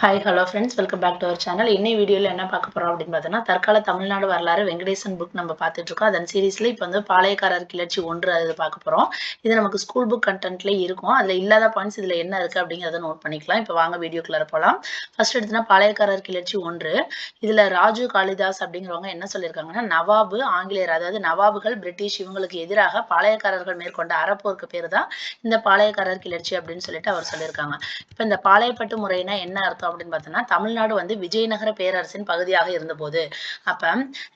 Hi hello friends, welcome back to our channel. இன்னைய வீடியோவில் என்ன பார்க்க போகிறோம் அப்படின்னு பார்த்தோன்னா, தற்கால தமிழ்நாடு வரலாறு வெங்கடேசன் புக் நம்ம பார்த்துட்டு இருக்கோம். அதன் சீரீஸில் இப்போ வந்து பாளையக்காரர் கிளர்ச்சி 1 அது பார்க்க போகிறோம். இது நமக்கு ஸ்கூல் புக் கண்டென்ட்லேயே இருக்கும். அதில் இல்லாத பாயிண்ட்ஸ் இதில் என்ன இருக்குது அப்படிங்கிறத நோட் பண்ணிக்கலாம். இப்போ வாங்க வீடியோக்குள்ளே போகலாம். ஃபர்ஸ்ட் எடுத்தோன்னா பாளையக்காரர் கிளர்ச்சி 1. இதில் ராஜு காளிதாஸ் அப்படிங்கிறவங்க என்ன சொல்லியிருக்காங்கன்னா, நவாபு ஆங்கிலேயர், அதாவது நவாபுகள் பிரிட்டிஷ் இவங்களுக்கு எதிராக பாளையக்காரர்கள் மேற்கொண்ட அறப்போருக்கு பேர் தான் இந்த பாளையக்காரர் கிளர்ச்சி அப்படின்னு சொல்லிட்டு அவர் சொல்லியிருக்காங்க. இப்போ இந்த பாளையப்பட்டு முறைனா என்ன அர்த்தம் அப்படின்னு பார்த்தோம்னா, தமிழ்நாடு வந்து விஜயநகர பேரரசின் பகுதியாக இருந்தபோது அப்ப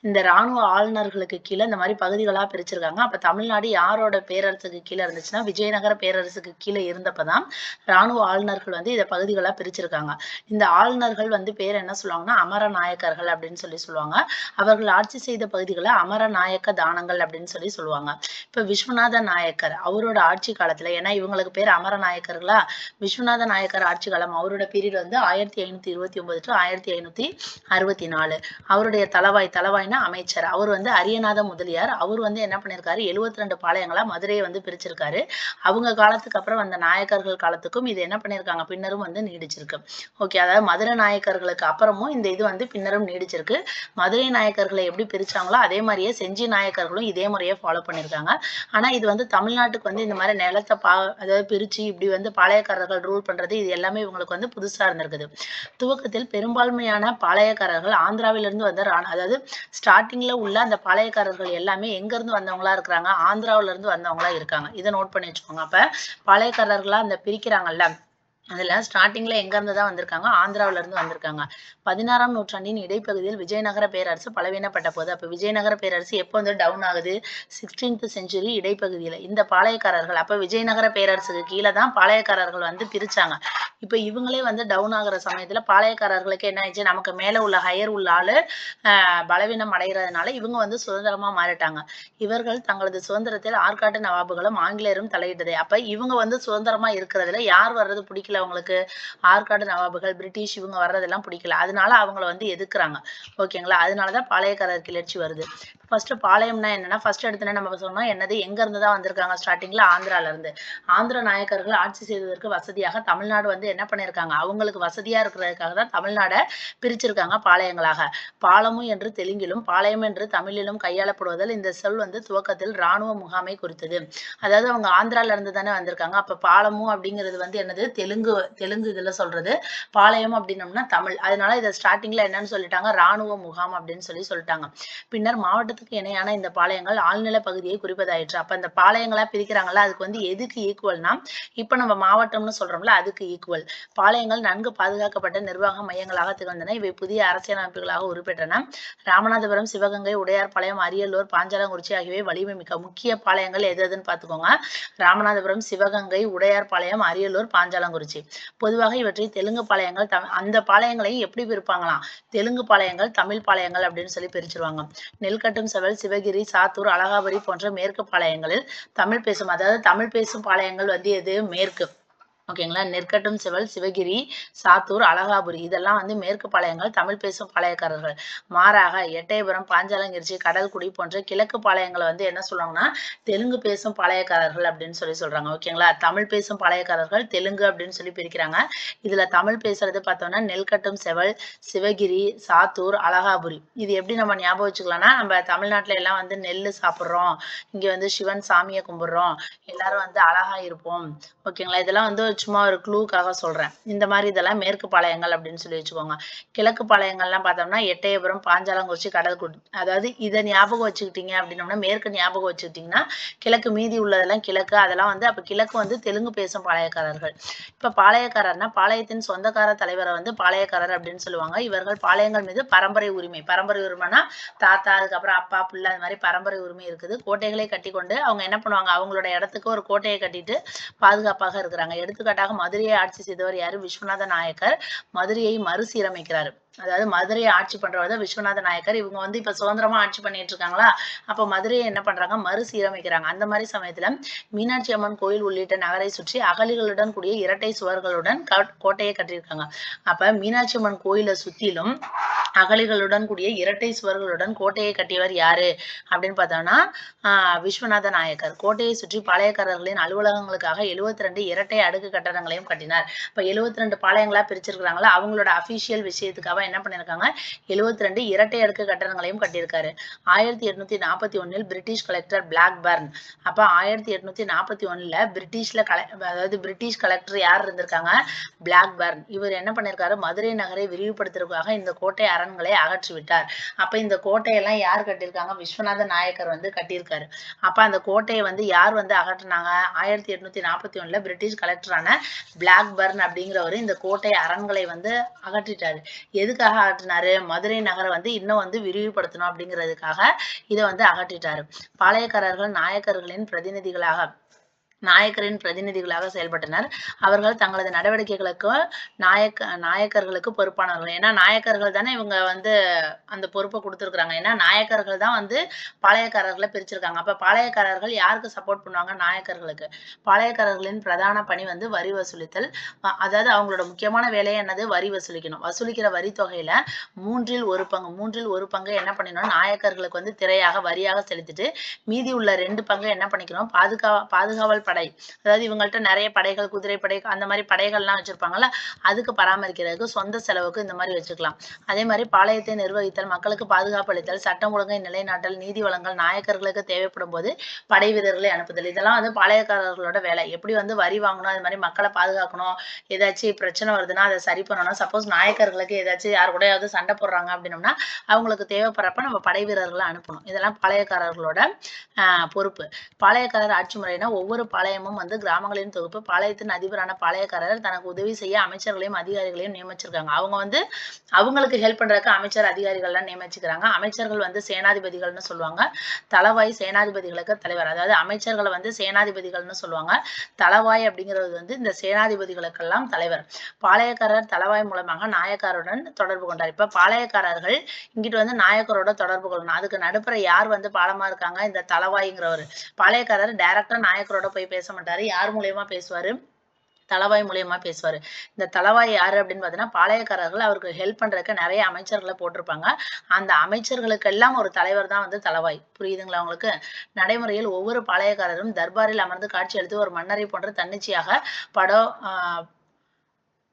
இந்த ராணுவ ஆளுநர்களுக்கு கீழே இந்த மாதிரி பகுதிகளா பிரிச்சிருக்காங்க. அப்ப தமிழ்நாடு யாரோட பேரரசுக்கு கீழே இருந்துச்சுன்னா, விஜயநகர பேரரசுக்கு கீழே இருந்தப்பதான் ராணுவ ஆளுநர்கள் வந்து இதை பகுதிகளா பிரிச்சிருக்காங்க. இந்த ஆளுநர்கள் வந்து பேர் என்ன சொல்லுவாங்கன்னா, அமர நாயக்கர்கள் அப்படின்னு சொல்லுவாங்க. அவர்கள் ஆட்சி செய்த பகுதிகளை அமர நாயக்க தானங்கள் அப்படின்னு சொல்லுவாங்க. இப்ப விஸ்வநாத நாயக்கர் அவரோட ஆட்சி காலத்துல, ஏன்னா இவங்களுக்கு பேர் அமர நாயக்கர்களா, விஸ்வநாத நாயக்கர் ஆட்சி காலம் அவரோட பீரியட் வந்து 1529 to 1564. அவருடைய தளவாய்னா அமைச்சர். அவர் வந்து அரியநாத முதலியார். அவர் வந்து என்ன பண்ணிருக்காரு, 72 பாளையங்களா மதுரையை வந்து பிரிச்சிருக்காரு. அவங்க காலத்துக்கு அப்புறம் வந்த நாயக்கர்கள் காலத்துக்கும் இது என்ன பண்ணிருக்காங்க, பின்னரும் வந்து நீடிச்சிருக்கு. ஓகே, அதாவது மதுரை நாயக்கர்களுக்கு அப்புறமும் இந்த இது வந்து பின்னரும் நீடிச்சிருக்கு. மதுரை நாயக்கர்களை எப்படி பிரிச்சாங்களோ அதே மாதிரியே செஞ்சி நாயக்கர்களும் இதே முறையை ஃபாலோ பண்ணிருக்காங்க. ஆனா இது வந்து தமிழ்நாட்டுக்கு வந்து இந்த மாதிரி நிலத்தை அதாவது பிரிச்சு இப்படி வந்து பாளையக்காரர்கள் ரூல் பண்றது, இது எல்லாமே இவங்களுக்கு வந்து புதுசா இருந்திருக்குது. துவக்கத்தில் பெரும்பான்மையான பாளையக்காரர்கள் ஆந்திராவிலிருந்து வந்த அதாவது ஸ்டார்டிங்ல உள்ள அந்த பாளையக்காரர்கள் எல்லாமே எங்க இருந்து வந்தவங்களா இருக்கிறாங்க, ஆந்திராவில இருந்து வந்தவங்களா இருக்காங்க. இதை நோட் பண்ணி வச்சுக்கோங்க. அப்ப பாளையக்காரர்களா அந்த பிரிக்கிறாங்கல்ல, அதுல ஸ்டார்டிங்ல எங்க இருந்து தான் வந்திருக்காங்க, ஆந்திராவில இருந்து வந்திருக்காங்க. 16ஆம் நூற்றாண்டின் இடைப்பகுதியில் விஜயநகர பேரரசு பலவீனப்பட்ட போது, அப்ப விஜயநகர பேரரசு எப்போ வந்து டவுன் ஆகுது, 16th century இடைப்பகுதியில இந்த பாளையக்காரர்கள், அப்ப விஜயநகர பேரரசுக்கு கீழே தான் பாளையக்காரர்கள் வந்து பிரிச்சாங்க. இப்ப இவங்களே வந்து டவுன் ஆகுற சமயத்துல பாளையக்காரர்களுக்கு என்ன ஆயிடுச்சு, நமக்கு மேல உள்ள ஹையர் உள்ள ஆளு பலவீனம் அடைகிறதுனால இவங்க வந்து சுதந்திரமா மாறிட்டாங்க. இவர்கள் தங்களது சுதந்திரத்தில் ஆற்காட்டு நவாபுகளும் ஆங்கிலேயரும் தலையிட்டது. அப்ப இவங்க வந்து சுதந்திரமா இருக்கிறதுல யார் வர்றது பிடிக்கல அவங்களுக்கு, ஆற்காடு நவாபுகள் பிரிட்டிஷ் இவங்க வர்றதெல்லாம் பிடிக்கல. அதனால அவங்கள வந்து எதிர்க்கிறாங்க. ஓகேங்களா, அதனாலதான் பாளையக்காரர் கிளர்ச்சி வருது. ஃபர்ஸ்ட் பாளையம்னா என்னன்னா, ஃபர்ஸ்ட் எடுத்தோன்னே நம்ம சொன்னோம் என்னது, எங்க இருந்து தான் வந்திருக்காங்க, ஸ்டார்டிங்ல ஆந்திரால இருந்து. ஆந்திர நாயக்கர்கள் ஆட்சி செய்வதற்கு வசதியாக தமிழ்நாடு வந்து என்ன பண்ணிருக்காங்க, அவங்களுக்கு வசதியா இருக்கிறதுக்காக தான் தமிழ்நாடை பிரிச்சிருக்காங்க பாளையங்களாக. பாலமு என்று தெலுங்கிலும் பாளையம் என்று தமிழிலும் கையாளப்படுவதால் இந்த சொல் வந்து துவக்கத்தில் இராணுவ முகாமை குறித்தது. அதாவது அவங்க ஆந்திரால இருந்து தானே வந்திருக்காங்க. அப்ப பாலமு அப்படிங்கிறது வந்து என்னது, தெலுங்கு இதுல சொல்றது. பாளையம் அப்படின்னோம்னா தமிழ். அதனால இதை ஸ்டார்டிங்ல என்னன்னு சொல்லிட்டாங்க, ராணுவ முகாம் அப்படின்னு சொல்லிட்டாங்க. பின்னர் மாவட்டத்துக்கு இணையான இந்த பாளையங்கள் ஆழ்நில பகுதியை குறிப்பதாயிற்று. அப்ப இந்த பாளையங்களா பிரிக்கிறாங்கல்ல, அதுக்கு வந்து எதுக்கு ஈக்குவல்னா, இப்ப நம்ம மாவட்டம்னு சொல்றோம்ல, அதுக்கு ஈக்குவல். பாளையங்கள் நன்கு பாதுகாக்கப்பட்ட நிர்வாக மையங்களாக திகழ்ந்தன. இவை புதிய அரசியலமைப்புகளாக உருப்பெற்றன. ராமநாதபுரம், சிவகங்கை, உடையார்பாளையம், அரியலூர், பாஞ்சாலங்குறிச்சி ஆகியவை வலிமை மிக்க முக்கிய பாளையங்கள் எதுன்னு பார்த்துக்கோங்க. ராமநாதபுரம், சிவகங்கை, உடையார்பாளையம், அரியலூர், பாஞ்சாலங்குறிச்சி. பொதுவாக இவற்றை தெலுங்கு பாளையங்கள், அந்த பாளையங்களையும் எப்படி பிரிப்பாங்களாம், தெலுங்கு பாளையங்கள், தமிழ் பாளையங்கள் அப்படின்னு பிரிச்சிருவாங்க. நெல்கட்டும் செவல், சிவகிரி, சாத்தூர், அழகாபுரி போன்ற மேற்கு பாளையங்களில் தமிழ் பேசும், அதாவது தமிழ் பேசும் பாளையங்கள் வந்து எது, மேற்கு. ஓகேங்களா, நெற்கட்டும் செவல், சிவகிரி, சாத்தூர், அழகாபுரி இதெல்லாம் வந்து மேற்கு பாளையங்கள், தமிழ் பேசும் பாளையக்காரர்கள். மாறாக எட்டயபுரம், பாஞ்சாலங்கிரிச்சி, கடல்குடி போன்ற கிழக்கு பாளையங்களை வந்து என்ன சொல்றாங்கன்னா, தெலுங்கு பேசும் பாளையக்காரர்கள் அப்படின்னு சொல்றாங்க. ஓகேங்களா, தமிழ் பேசும் பாளையக்காரர்கள் தெலுங்கு அப்படின்னு பிரிக்கிறாங்க. இதுல தமிழ் பேசுறது பார்த்தோம்னா நெல்கட்டும் செவல், சிவகிரி, சாத்தூர், அழகாபுரி. இது எப்படி நம்ம ஞாபகம் வச்சுக்கலாம்னா, நம்ம தமிழ்நாட்டுல எல்லாம் வந்து நெல் சாப்பிடுறோம், இங்க வந்து சிவன் சாமியை கும்பிடுறோம், எல்லாரும் வந்து அழகா இருப்போம். ஓகேங்களா, இதெல்லாம் வந்து சும்மா ஒரு க்ளூக்காக சொல்றேன். இந்த மாதிரி இதெல்லாம் மேற்கு பாளையங்கள் அப்படின்னு வச்சுக்கோங்க. கிழக்கு பாளையங்கள்லாம் பார்த்தோம்னா எட்டயபுரம், பாஞ்சாலங்குறிச்சி, கடல்குடி. அதாவது இதை ஞாபகம் வச்சுக்கிட்டீங்க அப்படின்னோம்னா, மேற்கு ஞாபகம் வச்சுக்கிட்டீங்கன்னா கிழக்கு, மீதி உள்ளதெல்லாம் கிழக்கு. அதெல்லாம் வந்து அப்ப கிழக்கு வந்து தெலுங்கு பேசும் பாளையக்காரர்கள். இப்ப பாளையக்காரர்னா பாளையத்தின் சொந்தக்கார தலைவரை வந்து பாளையக்காரர் அப்படின்னு சொல்லுவாங்க. இவர்கள் பாளையங்கள் மீது பரம்பரை உரிமைனா தாத்தா, அதுக்கப்புறம் அப்பா, பிள்ளை, அது மாதிரி பரம்பரை உரிமை இருக்குது. கோட்டைகளை கட்டி கொண்டு அவங்க என்ன பண்ணுவாங்க, அவங்களோட இடத்துக்கு ஒரு கோட்டையை கட்டிட்டு பாதுகாப்பாக இருக்கிறாங்க. எடுத்துக்காட்டாக மதுரையை ஆட்சி செய்தவர் யாரு, விஸ்வநாத நாயக்கர். மதுரையை மறுசீரமைக்கிறாரு. அதாவது மதுரையை ஆட்சி பண்றவர் தான் விஸ்வநாத நாயக்கர். இவங்க வந்து இப்ப சுதந்திரமா ஆட்சி பண்ணிட்டு இருக்காங்களா, அப்ப மதுரையை என்ன பண்றாங்க, மறுசீரமைக்கிறாங்க. அந்த மாதிரி சமயத்துல மீனாட்சி அம்மன் கோயில் உள்ளிட்ட நகரை சுற்றி அகழிகளுடன் கூடிய இரட்டை சுவர்களுடன் கோட்டையை கட்டியிருக்காங்க. அப்ப மீனாட்சி அம்மன் கோயிலை சுத்திலும் அகழிகளுடன் கூடிய இரட்டை சுவர்களுடன் கோட்டையை கட்டியவர் யாரு அப்படின்னு பார்த்தோம்னா, விஸ்வநாத நாயக்கர். கோட்டையை சுற்றி பாளையக்காரர்களின் அலுவலகங்களுக்காக 72 இரட்டை அடுக்கு கட்டடங்களையும் கட்டினார். இப்ப 72 பாளையங்களா பிரிச்சிருக்காங்களா, அவங்களோட அபிஷியல் விஷயத்துக்காக என்ன பண்ணிருக்காங்க, 72 இரட்டை அடுக்கு கட்டடங்களையும் கட்டியிருக்காரு. 1841 பிரிட்டிஷ் கலெக்டர் பிளாக்பர்ன். அப்ப 1841 பிரிட்டிஷ்ல அதாவது பிரிட்டிஷ் கலெக்டர் யார் இருந்திருக்காங்க, பிளாக்பர்ன். இவர் என்ன பண்ணிருக்காரு, மதுரை நகரை விரிவுபடுத்துறதுக்காக இந்த கோட்டை அரண்களை அகற்றிவிட்டார். அப்ப இந்த கோட்டையெல்லாம் யார் கட்டியிருக்காங்க, விஸ்வநாத நாயக்கர் வந்து கட்டியிருக்காரு. அப்ப அந்த கோட்டையை வந்து யார் வந்து அகற்றினாங்க, 1841 பிரிட்டிஷ் கலெக்டரான பிளாக்பர்ன் அப்படிங்கிறவரு இந்த கோட்டை அரண்களை வந்து அகற்றிட்டாரு. எதுக்காக அகற்றினாரு, மதுரை நகரை வந்து இன்னும் வந்து விரிவுபடுத்தணும் அப்படிங்கிறதுக்காக இதை வந்து அகற்றிட்டாரு. பாளையக்காரர்கள் நாயக்கரின் பிரதிநிதிகளாக செயல்பட்டனர். அவர்கள் தங்களது நடவடிக்கைகளுக்கு நாயக்கர்களுக்கு பொறுப்பானவர்கள். ஏன்னா நாயக்கர்கள் தானே இவங்க வந்து அந்த பொறுப்பை கொடுத்துருக்காங்க. ஏன்னா நாயக்கர்கள் தான் வந்து பாளையக்காரர்களை பிரிச்சிருக்காங்க. அப்ப பாளையக்காரர்கள் யாருக்கு சப்போர்ட் பண்ணுவாங்க, நாயக்கர்களுக்கு. பாளையக்காரர்களின் பிரதான பணி வந்து வரி வசூலித்தல். அதாவது அவங்களோட முக்கியமான வேலையை என்னது, வரி வசூலிக்கணும். வசூலிக்கிற வரி தொகையில மூன்றில் ஒரு பங்கு என்ன பண்ணிடணும், நாயக்கர்களுக்கு வந்து திரையாக வரியாக செலுத்திட்டு மீதி உள்ள 2 பங்கு என்ன பண்ணிக்கணும், பாதுகாவல் படை, அதாவது இவங்கள்ட்ட நிறைய படைகள், குதிரைப்படை, அந்த மாதிரி படைகள்லாம் வச்சிருப்பாங்கல்ல, அதுக்கு பராமரிக்கிறதுக்கு சொந்த செலவுக்கு இந்த மாதிரி வச்சுக்கலாம். அதே மாதிரி பாளையத்தை நிர்வகித்தல், மக்களுக்கு பாதுகாப்பு அளித்தல், சட்டம் ஒழுங்கை நிலைநாட்டல், நீதி வழங்கல், நாயக்கர்களுக்கு தேவைப்படும் போது படை வீரர்களை அனுப்புதல், இதெல்லாம் வந்து பாளையக்காரர்களோட வேலை. எப்படி வந்து வரி வாங்கணும், அது மாதிரி மக்களை பாதுகாக்கணும், ஏதாச்சும் பிரச்சனை வருதுன்னா அதை சரி பண்ணணும். சப்போஸ் நாயக்கர்களுக்கு ஏதாச்சும் யார் கூடயாவது சண்டை போடுறாங்க அப்படின்னோம்னா அவங்களுக்கு தேவைப்படுறப்ப நம்ம படை வீரர்களை அனுப்பணும். இதெல்லாம் பாளையக்காரர்களோட பொறுப்பு. பாளையக்காரர் ஆட்சி முறைனா ஒவ்வொரு பாளையமும் வந்து கிராமங்களின் தொகுப்பு. பாளையத்தின் அதிபரான பாளையக்காரர் தனக்கு உதவி செய்ய அமைச்சர்களையும் அதிகாரிகளையும் நியமிச்சிருக்காங்க. அவங்க வந்து அவங்களுக்கு ஹெல்ப் பண்றதுக்கு அமைச்சர் அதிகாரிகள்லாம் நியமிச்சுக்கிறாங்க. அமைச்சர்கள் வந்து சேனாதிபதிகள்னு சொல்லுவாங்க. தளவாய் சேனாதிபதிகளுக்கு தலைவர். அதாவது அமைச்சர்களை வந்து சேனாதிபதிகள்னு சொல்லுவாங்க. தளவாய் அப்படிங்கிறது வந்து இந்த சேனாதிபதிகளுக்கெல்லாம் தலைவர். பாளையக்காரர் தளவாய் மூலமாக நாயக்காருடன் தொடர்பு கொண்டார். இப்ப பாளையக்காரர்கள் இங்கிட்டு வந்து நாயக்கரோட தொடர்பு கொள்ளணும். அதுக்கு நடுப்புற யார் வந்து பாலமா இருக்காங்க, இந்த தளவாய்ங்கிறவர். பாளையக்காரர் டைரக்டா நாயக்கரோட போய் பேச மாட்டாரு. யார் மூலியமா பேசுவாரு, தளவாய் மூலியமா பேசுவாரு. இந்த தளவாய் யாரு அப்படின்னு பார்த்தீங்கன்னா, பாளையக்காரர்கள் அவருக்கு ஹெல்ப் பண்றதுக்கு நிறைய அமைச்சர்களை போட்டிருப்பாங்க. அந்த அமைச்சர்களுக்கு எல்லாம் ஒரு தலைவர் தான் வந்து தளவாய். புரியுதுங்களா உங்களுக்கு? நடைமுறையில் ஒவ்வொரு பாளையக்காரரும் தர்பாரில் அமர்ந்து காட்சி அளித்து ஒரு மன்னரை போன்ற தன்னிச்சையாக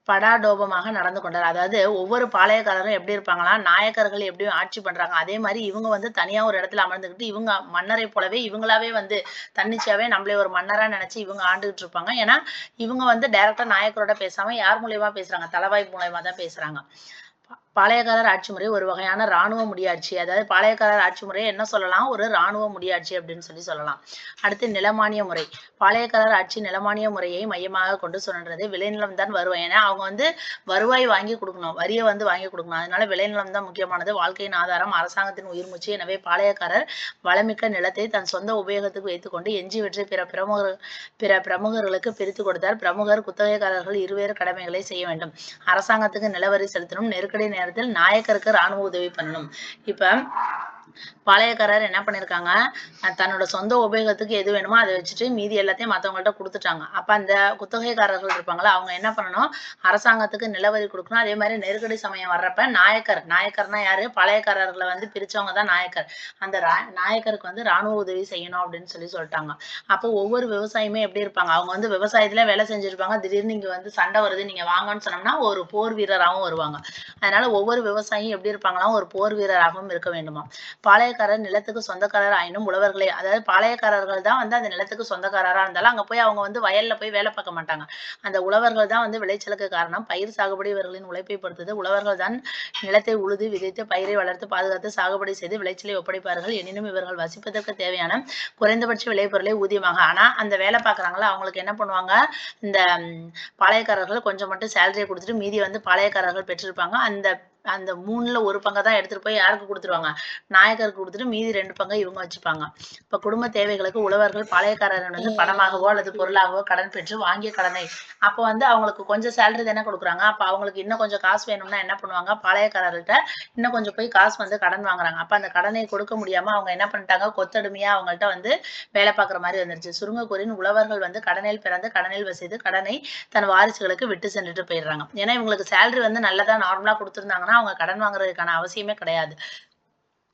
படாடோபமாக நடந்து கொண்டார். அதாவது ஒவ்வொரு பாளையக்காரரும் எப்படி இருப்பாங்களா, நாயக்கர்கள் எப்படி ஆட்சி பண்றாங்க அதே மாதிரி இவங்க வந்து தனியா ஒரு இடத்துல அமர்ந்துக்கிட்டு இவங்க மன்னரை போலவே இவங்களாவே வந்து தன்னிச்சையாவே நம்மளே ஒரு மன்னரா நினைச்சு இவங்க ஆண்டுகிட்டு இருப்பாங்க. ஏன்னா இவங்க வந்து டைரக்டா நாயக்கரோட பேசாம யார் மூலியமா பேசுறாங்க, தளவாய் மூலியமா தான் பேசுறாங்க. பாளையக்காரர் ஆட்சி முறை ஒரு வகையான இராணுவ முடியாட்சி. அதாவது பாளையக்காரர் ஆட்சி முறையை என்ன சொல்லலாம், ஒரு இராணுவ முடியாட்சி அப்படின்னு சொல்லலாம். அடுத்து நிலமானிய முறை. பாளையக்காரர் ஆட்சி நிலமானிய முறையை மையமாக கொண்டு சொல்றது. விளைநிலம் தான் வருவாய். ஏன்னா அவங்க வந்து வருவாய் வாங்கி கொடுக்கணும், வரியை வந்து வாங்கி கொடுக்கணும். அதனால விளைநிலம் தான் முக்கியமானது, வாழ்க்கையின் ஆதாரம், அரசாங்கத்தின் உயிர் மூச்சு. எனவே பாளையக்காரர் வளமிக்க நிலத்தை தன் சொந்த உபயோகத்துக்கு வைத்துக்கொண்டு எஞ்சிவற்றை பிற பிரமுகர்களுக்கு பிரித்து கொடுத்தார். பிரமுகர் குத்தகைக்காரர்கள் இருவேறு கடமைகளை செய்ய வேண்டும். அரசாங்கத்துக்கு நிலவரி செலுத்தணும், நெருக்கடி நேரத்தில் நாயக்கருக்கு இராணுவ உதவி பண்ணணும். இப்ப பாளையக்காரர் என்ன பண்ணிருக்காங்க, தன்னோட சொந்த உபயோகத்துக்கு எது வேணுமோ அதை வச்சுட்டு மீதி எல்லாத்தையும் மற்றவங்கள்ட்ட கொடுத்துட்டாங்க. அப்ப அந்த குத்தகைக்காரர்கள் இருப்பாங்களா, அவங்க என்ன பண்ணணும், அரசாங்கத்துக்கு நிலவரி கொடுக்கணும். அதே மாதிரி நெருக்கடி சமயம் வர்றப்ப நாயக்கர்னா யாரு, பழையக்காரர்களை வந்து பிரிச்சவங்க தான் நாயக்கர். அந்த நாயக்கருக்கு வந்து இராணுவ உதவி செய்யணும் அப்படின்னு சொல்லிட்டாங்க. அப்போ ஒவ்வொரு விவசாயியுமே எப்படி இருப்பாங்க, அவங்க வந்து விவசாயத்துல வேலை செஞ்சிருப்பாங்க. திடீர்னு இங்க வந்து சண்டை வருது நீங்க வாங்கன்னு சொன்னோம்னா ஒரு போர் வீரராகவும் வருவாங்க. அதனால ஒவ்வொரு விவசாயியும் எப்படி இருப்பாங்களாம், ஒரு போர் வீரராகவும் இருக்க வேண்டுமா. பாளையக்காரர் நிலத்துக்கு சொந்தக்காரர் ஆயினும் உழவர்களே, அதாவது பாளையக்காரர்கள் தான் வந்து அந்த நிலத்துக்கு சொந்தக்காரரா இருந்தாலும் அங்க போய் அவங்க வந்து வயல்ல போய் வேலை பார்க்க மாட்டாங்க. அந்த உழவர்கள் தான் வந்து விளைச்சலுக்கு காரணம். பயிர் சாகுபடி இவர்களின் உழைப்பை பொறுத்தது. உழவர்கள் தான் நிலத்தை உழுது விதைத்து பயிரை வளர்த்து பாதுகாத்து சாகுபடி செய்து விளைச்சலை ஒப்படைப்பார்கள். எனினும் இவர்கள் வசிப்பதற்கு தேவையான குறைந்தபட்ச விளைபொருளை ஊதியமாக, ஆனா அந்த வேலை பார்க்கறாங்களா அவங்களுக்கு என்ன பண்ணுவாங்க, இந்த பாளையக்காரர்கள் கொஞ்சம் மட்டும் சேலரியை கொடுத்துட்டு மீதி வந்து பாளையக்காரர்கள் பெற்றிருப்பாங்க. அந்த அந்த 3ல 1 பங்கை தான் எடுத்துட்டு போய் யாருக்கு கொடுத்துருவாங்க, நாயக்கருக்கு கொடுத்துட்டு மீதி 2 பங்கை இவங்க வச்சுப்பாங்க. இப்ப குடும்ப தேவைகளுக்கு உழவர்கள் பாளையக்காரர்கள் வந்து பணமாகவோ அல்லது பொருளாகவோ கடன் பெற்று வாங்கிய கடனை, அப்ப வந்து அவங்களுக்கு கொஞ்சம் சேலரி தானே கொடுக்குறாங்க. அப்ப அவங்களுக்கு இன்னும் கொஞ்சம் காசு வேணும்னா என்ன பண்ணுவாங்க, பாளையக்காரர்கள்ட்ட இன்னும் கொஞ்சம் போய் காசு வந்து கடன் வாங்குறாங்க. அப்ப அந்த கடனை கொடுக்க முடியாம அவங்க என்ன பண்ணிட்டாங்க, கொத்தடிமையா அவங்கள்ட்ட வந்து வேலை பார்க்குற மாதிரி வந்துருச்சு. சுருங்க கூறின் உழவர்கள் வந்து கடனில் பிறந்து கடனில் வசித்து கடனை தன் வாரிசுகளுக்கு விட்டு சென்றுட்டு போயிடுறாங்க. ஏன்னா இவங்களுக்கு சேலரி வந்து நல்லதா நார்மலா கொடுத்துருந்தாங்கன்னா அவங்க கடன் வாங்குறதுக்கான அவசியமே கிடையாது.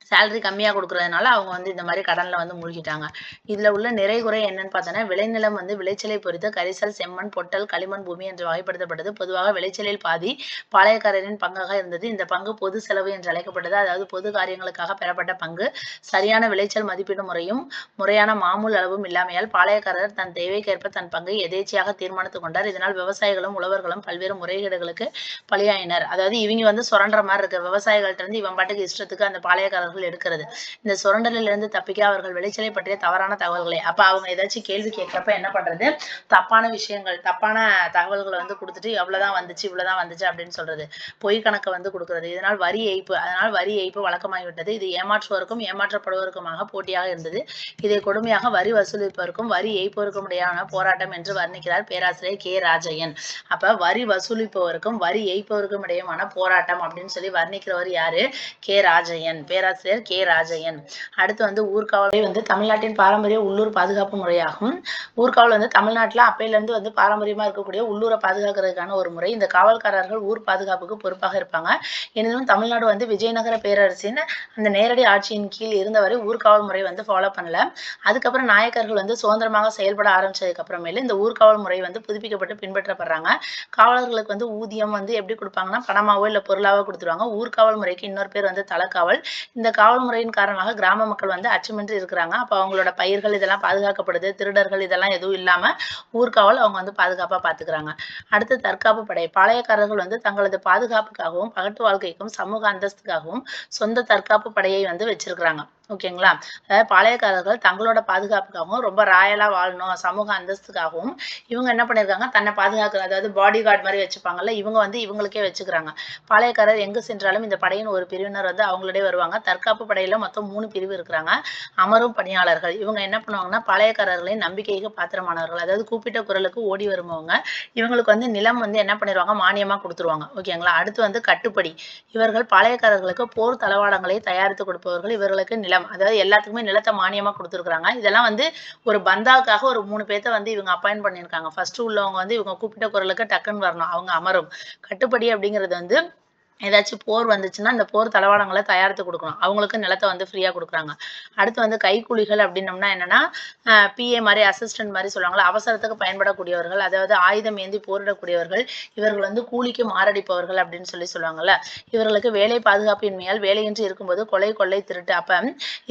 சேலரி கம்மியா குடுக்குறதுனால அவங்க வந்து இந்த மாரி கடன்ல வந்து மூழ்கிட்டாங்க. இதுல உள்ள நிறை, குறை என்னன்னு பார்த்தோன்னா, விளைநிலம் வந்து விளைச்சலை பொறுத்து கரிசல், செம்மண், பொட்டல், களிமண் பூமி என்று வகைப்படுத்தப்பட்டது. பொதுவாக விளைச்சலில் பாதி பாளையக்காரரின் பங்காக இருந்தது. இந்த பங்கு பொது செலவு என்று அழைக்கப்பட்டது. அதாவது பொது காரியங்களுக்காக பெறப்பட்ட பங்கு. சரியான விளைச்சல் மதிப்பீடு முறையும், முறையான மாமூல் அளவும் இல்லாமையால் பாளையக்காரர் தன் தேவைக்கேற்ப தன் பங்கை எதேச்சையாக தீர்மானித்துக் கொண்டார். இதனால் விவசாயிகளும், உழவர்களும் பல்வேறு முறைகேடுகளுக்கு பலியாயினர். அதாவது இவங்க வந்து சுரண்டுற மாரி இருக்கு. விவசாயிகள்ட்ட இருந்து இவன் பாட்டுக்கு இஷ்டத்துக்கு அந்த பாளையக்காரர்கள் எடுக்கிறது. இந்த சுரண்டலிலிருந்து தப்பிக்க அவர்கள் விளைச்சலை பற்றிய தவறான தகவல்களை அப்ப அவங்க ஏதாச்சும் கேள்வி கேட்கிறப்ப என்ன பண்றது, தப்பான விஷயங்கள், தப்பான தகவல்களை வந்து கொடுத்துட்டு எவ்வளவுதான் வந்துச்சு இவ்வளவுதான் வந்துச்சு அப்படின்னு சொல்றது, பொய் கணக்கை வந்து கொடுக்கிறது. இதனால் வரி ஏய்ப்பு, அதனால் வரி ஏய்ப்பு வழக்கமாகிவிட்டது. இது ஏமாற்றுவோருக்கும் ஏமாற்றப்படுவோருக்குமாக போட்டியாக இருந்தது. இதை கொடுமையாக வரி வசூலிப்பவருக்கும் வரி ஏய்ப்பவருக்கும் இடையான போராட்டம் என்று வர்ணிக்கிறார் பேராசிரியர் கே ராஜையன். அப்ப வரி வசூலிப்பவருக்கும் வரி ஏய்ப்பவருக்கும் இடையேயான போராட்டம் அப்படின்னு சொல்லி வர்ணிக்கிறவர் யாரு, கே ராஜையன், பேராசிரியர் கே ராஜையன். அடுத்து வந்து ஊர்காவல் வந்து தமிழ்நாட்டின் பாரம்பரிய உள்ளூர் பாதுகாப்பு முறையாகும். ஊர்காவல் வந்து தமிழ்நாட்டில் அப்பையில இருந்து வந்து பாரம்பரியமா இருக்கக்கூடிய உள்ளூரை பாதுகாக்கிறதுக்கான ஒரு முறை. இந்த காவல்காரர்கள் ஊர் பாதுகாப்புக்கு பொறுப்பாக இருப்பாங்க. எனினும் தமிழ்நாடு வந்து விஜயநகர பேரரசின் அந்த நேரடி ஆட்சியின் கீழ் இருந்தவரை ஊர்காவல் முறை வந்து ஃபாலோ பண்ணல. அதுக்கப்புறம் நாயக்கர்கள் வந்து சுதந்திரமாக செயல்பட ஆரம்பிச்சதுக்கு அப்புறமேல இந்த ஊர்காவல் முறை வந்து புதுப்பிக்கப்பட்டு பின்பற்றப்படுறாங்க. காவலர்களுக்கு வந்து ஊதியம் வந்து எப்படி கொடுப்பாங்கன்னா பணமாவோ இல்லை பொருளாவோ கொடுத்துருவாங்க. ஊர்காவல் முறைக்கு இன்னொரு பேர் வந்து தலக்காவல். இந்த காவல் முறையின் காரணமாக கிராம மக்கள் வந்து அச்சமின்றி இருக்கிறாங்க. அப்போ அவங்களோட பயிர்கள் இதெல்லாம் பாதுகாக்கப்படுது, திருடர்கள் இதெல்லாம் எதுவும் இல்லாம ஊர்காவல் அவங்க வந்து பாதுகாப்பா பாத்துக்கிறாங்க. அடுத்து தற்காப்பு படை. பாளையக்காரர்கள் வந்து தங்களது பாதுகாப்புக்காகவும் பகட்டு வாழ்க்கைக்கும் சமூக அந்தஸ்துக்காகவும் சொந்த தற்காப்பு படையை வந்து வச்சிருக்கிறாங்க. ஓகேங்களா. அதாவது பாளையக்காரர்கள் தங்களோட பாதுகாப்புக்காகவும் ரொம்ப ராயலா வாழணும், சமூக அந்தஸ்துக்காகவும் இவங்க என்ன பண்ணிருக்காங்க, தன்னை பாதுகாக்கிற அதாவது பாடி கார்டு மாதிரி வச்சுப்பாங்கல்ல, இவங்க வந்து இவங்களுக்கே வச்சுக்கிறாங்க. பாளையக்காரர் எங்கு சென்றாலும் இந்த படையின் ஒரு பிரிவினர் வந்து அவங்களோட வருவாங்க. தற்காப்பு படையில மொத்தம் 3 பிரிவு இருக்கிறாங்க. அமரும் பணியாளர்கள் இவங்க என்ன பண்ணுவாங்கன்னா பாளையக்காரர்களின் நம்பிக்கைக்கு பாத்திரமானவர்கள். அதாவது கூப்பிட்ட குரலுக்கு ஓடி வருபவங்க. இவங்களுக்கு வந்து நிலம் வந்து என்ன பண்ணிடுவாங்க, மானியமா கொடுத்துருவாங்க. ஓகேங்களா. அடுத்து வந்து கட்டுப்படி. இவர்கள் பாளையக்காரர்களுக்கு போர் தளவாடங்களை தயாரித்து கொடுப்பவர்கள். இவர்களுக்கு நிலம், அதாவது எல்லாத்துக்குமே நிலத்தை மானியமா கொடுத்துருக்காங்க. இதெல்லாம் வந்து ஒரு பந்தாவுக்காக ஒரு 3 பேர்த்த வந்து இவங்க அப்பாயிண்ட் பண்ணியிருக்காங்க. ஃபர்ஸ்ட் உள்ளவங்க வந்து இவங்க கூப்பிட்ட குரலுக்கு டக்குன்னு வரணும், அவங்க அமரும். கட்டுப்படி அப்படிங்கிறது வந்து ஏதாச்சும் போர் வந்துச்சுன்னா இந்த போர் தளவாடங்களை தயாரித்து கொடுக்கணும். அவங்களுக்கு நிலத்தை வந்து ஃப்ரீயா கொடுக்குறாங்க. அடுத்து வந்து கைக்கூலிகள் அப்படின்னம்னா என்னன்னா பிஏ மாதிரி அசிஸ்டன்ட் மாதிரி சொல்லுவாங்களா, அவசரத்துக்கு பயன்படக்கூடியவர்கள், அதாவது ஆயுதம் ஏந்தி போரிடக்கூடியவர்கள். இவர்கள் வந்து கூலிக்கு மாரடிப்பவர்கள் அப்படின்னு சொல்லி சொல்லுவாங்கல்ல. இவர்களுக்கு வேலை பாதுகாப்பின்மையால் வேலையின்றி இருக்கும்போது கொலை கொள்ளை திருட்டு. அப்ப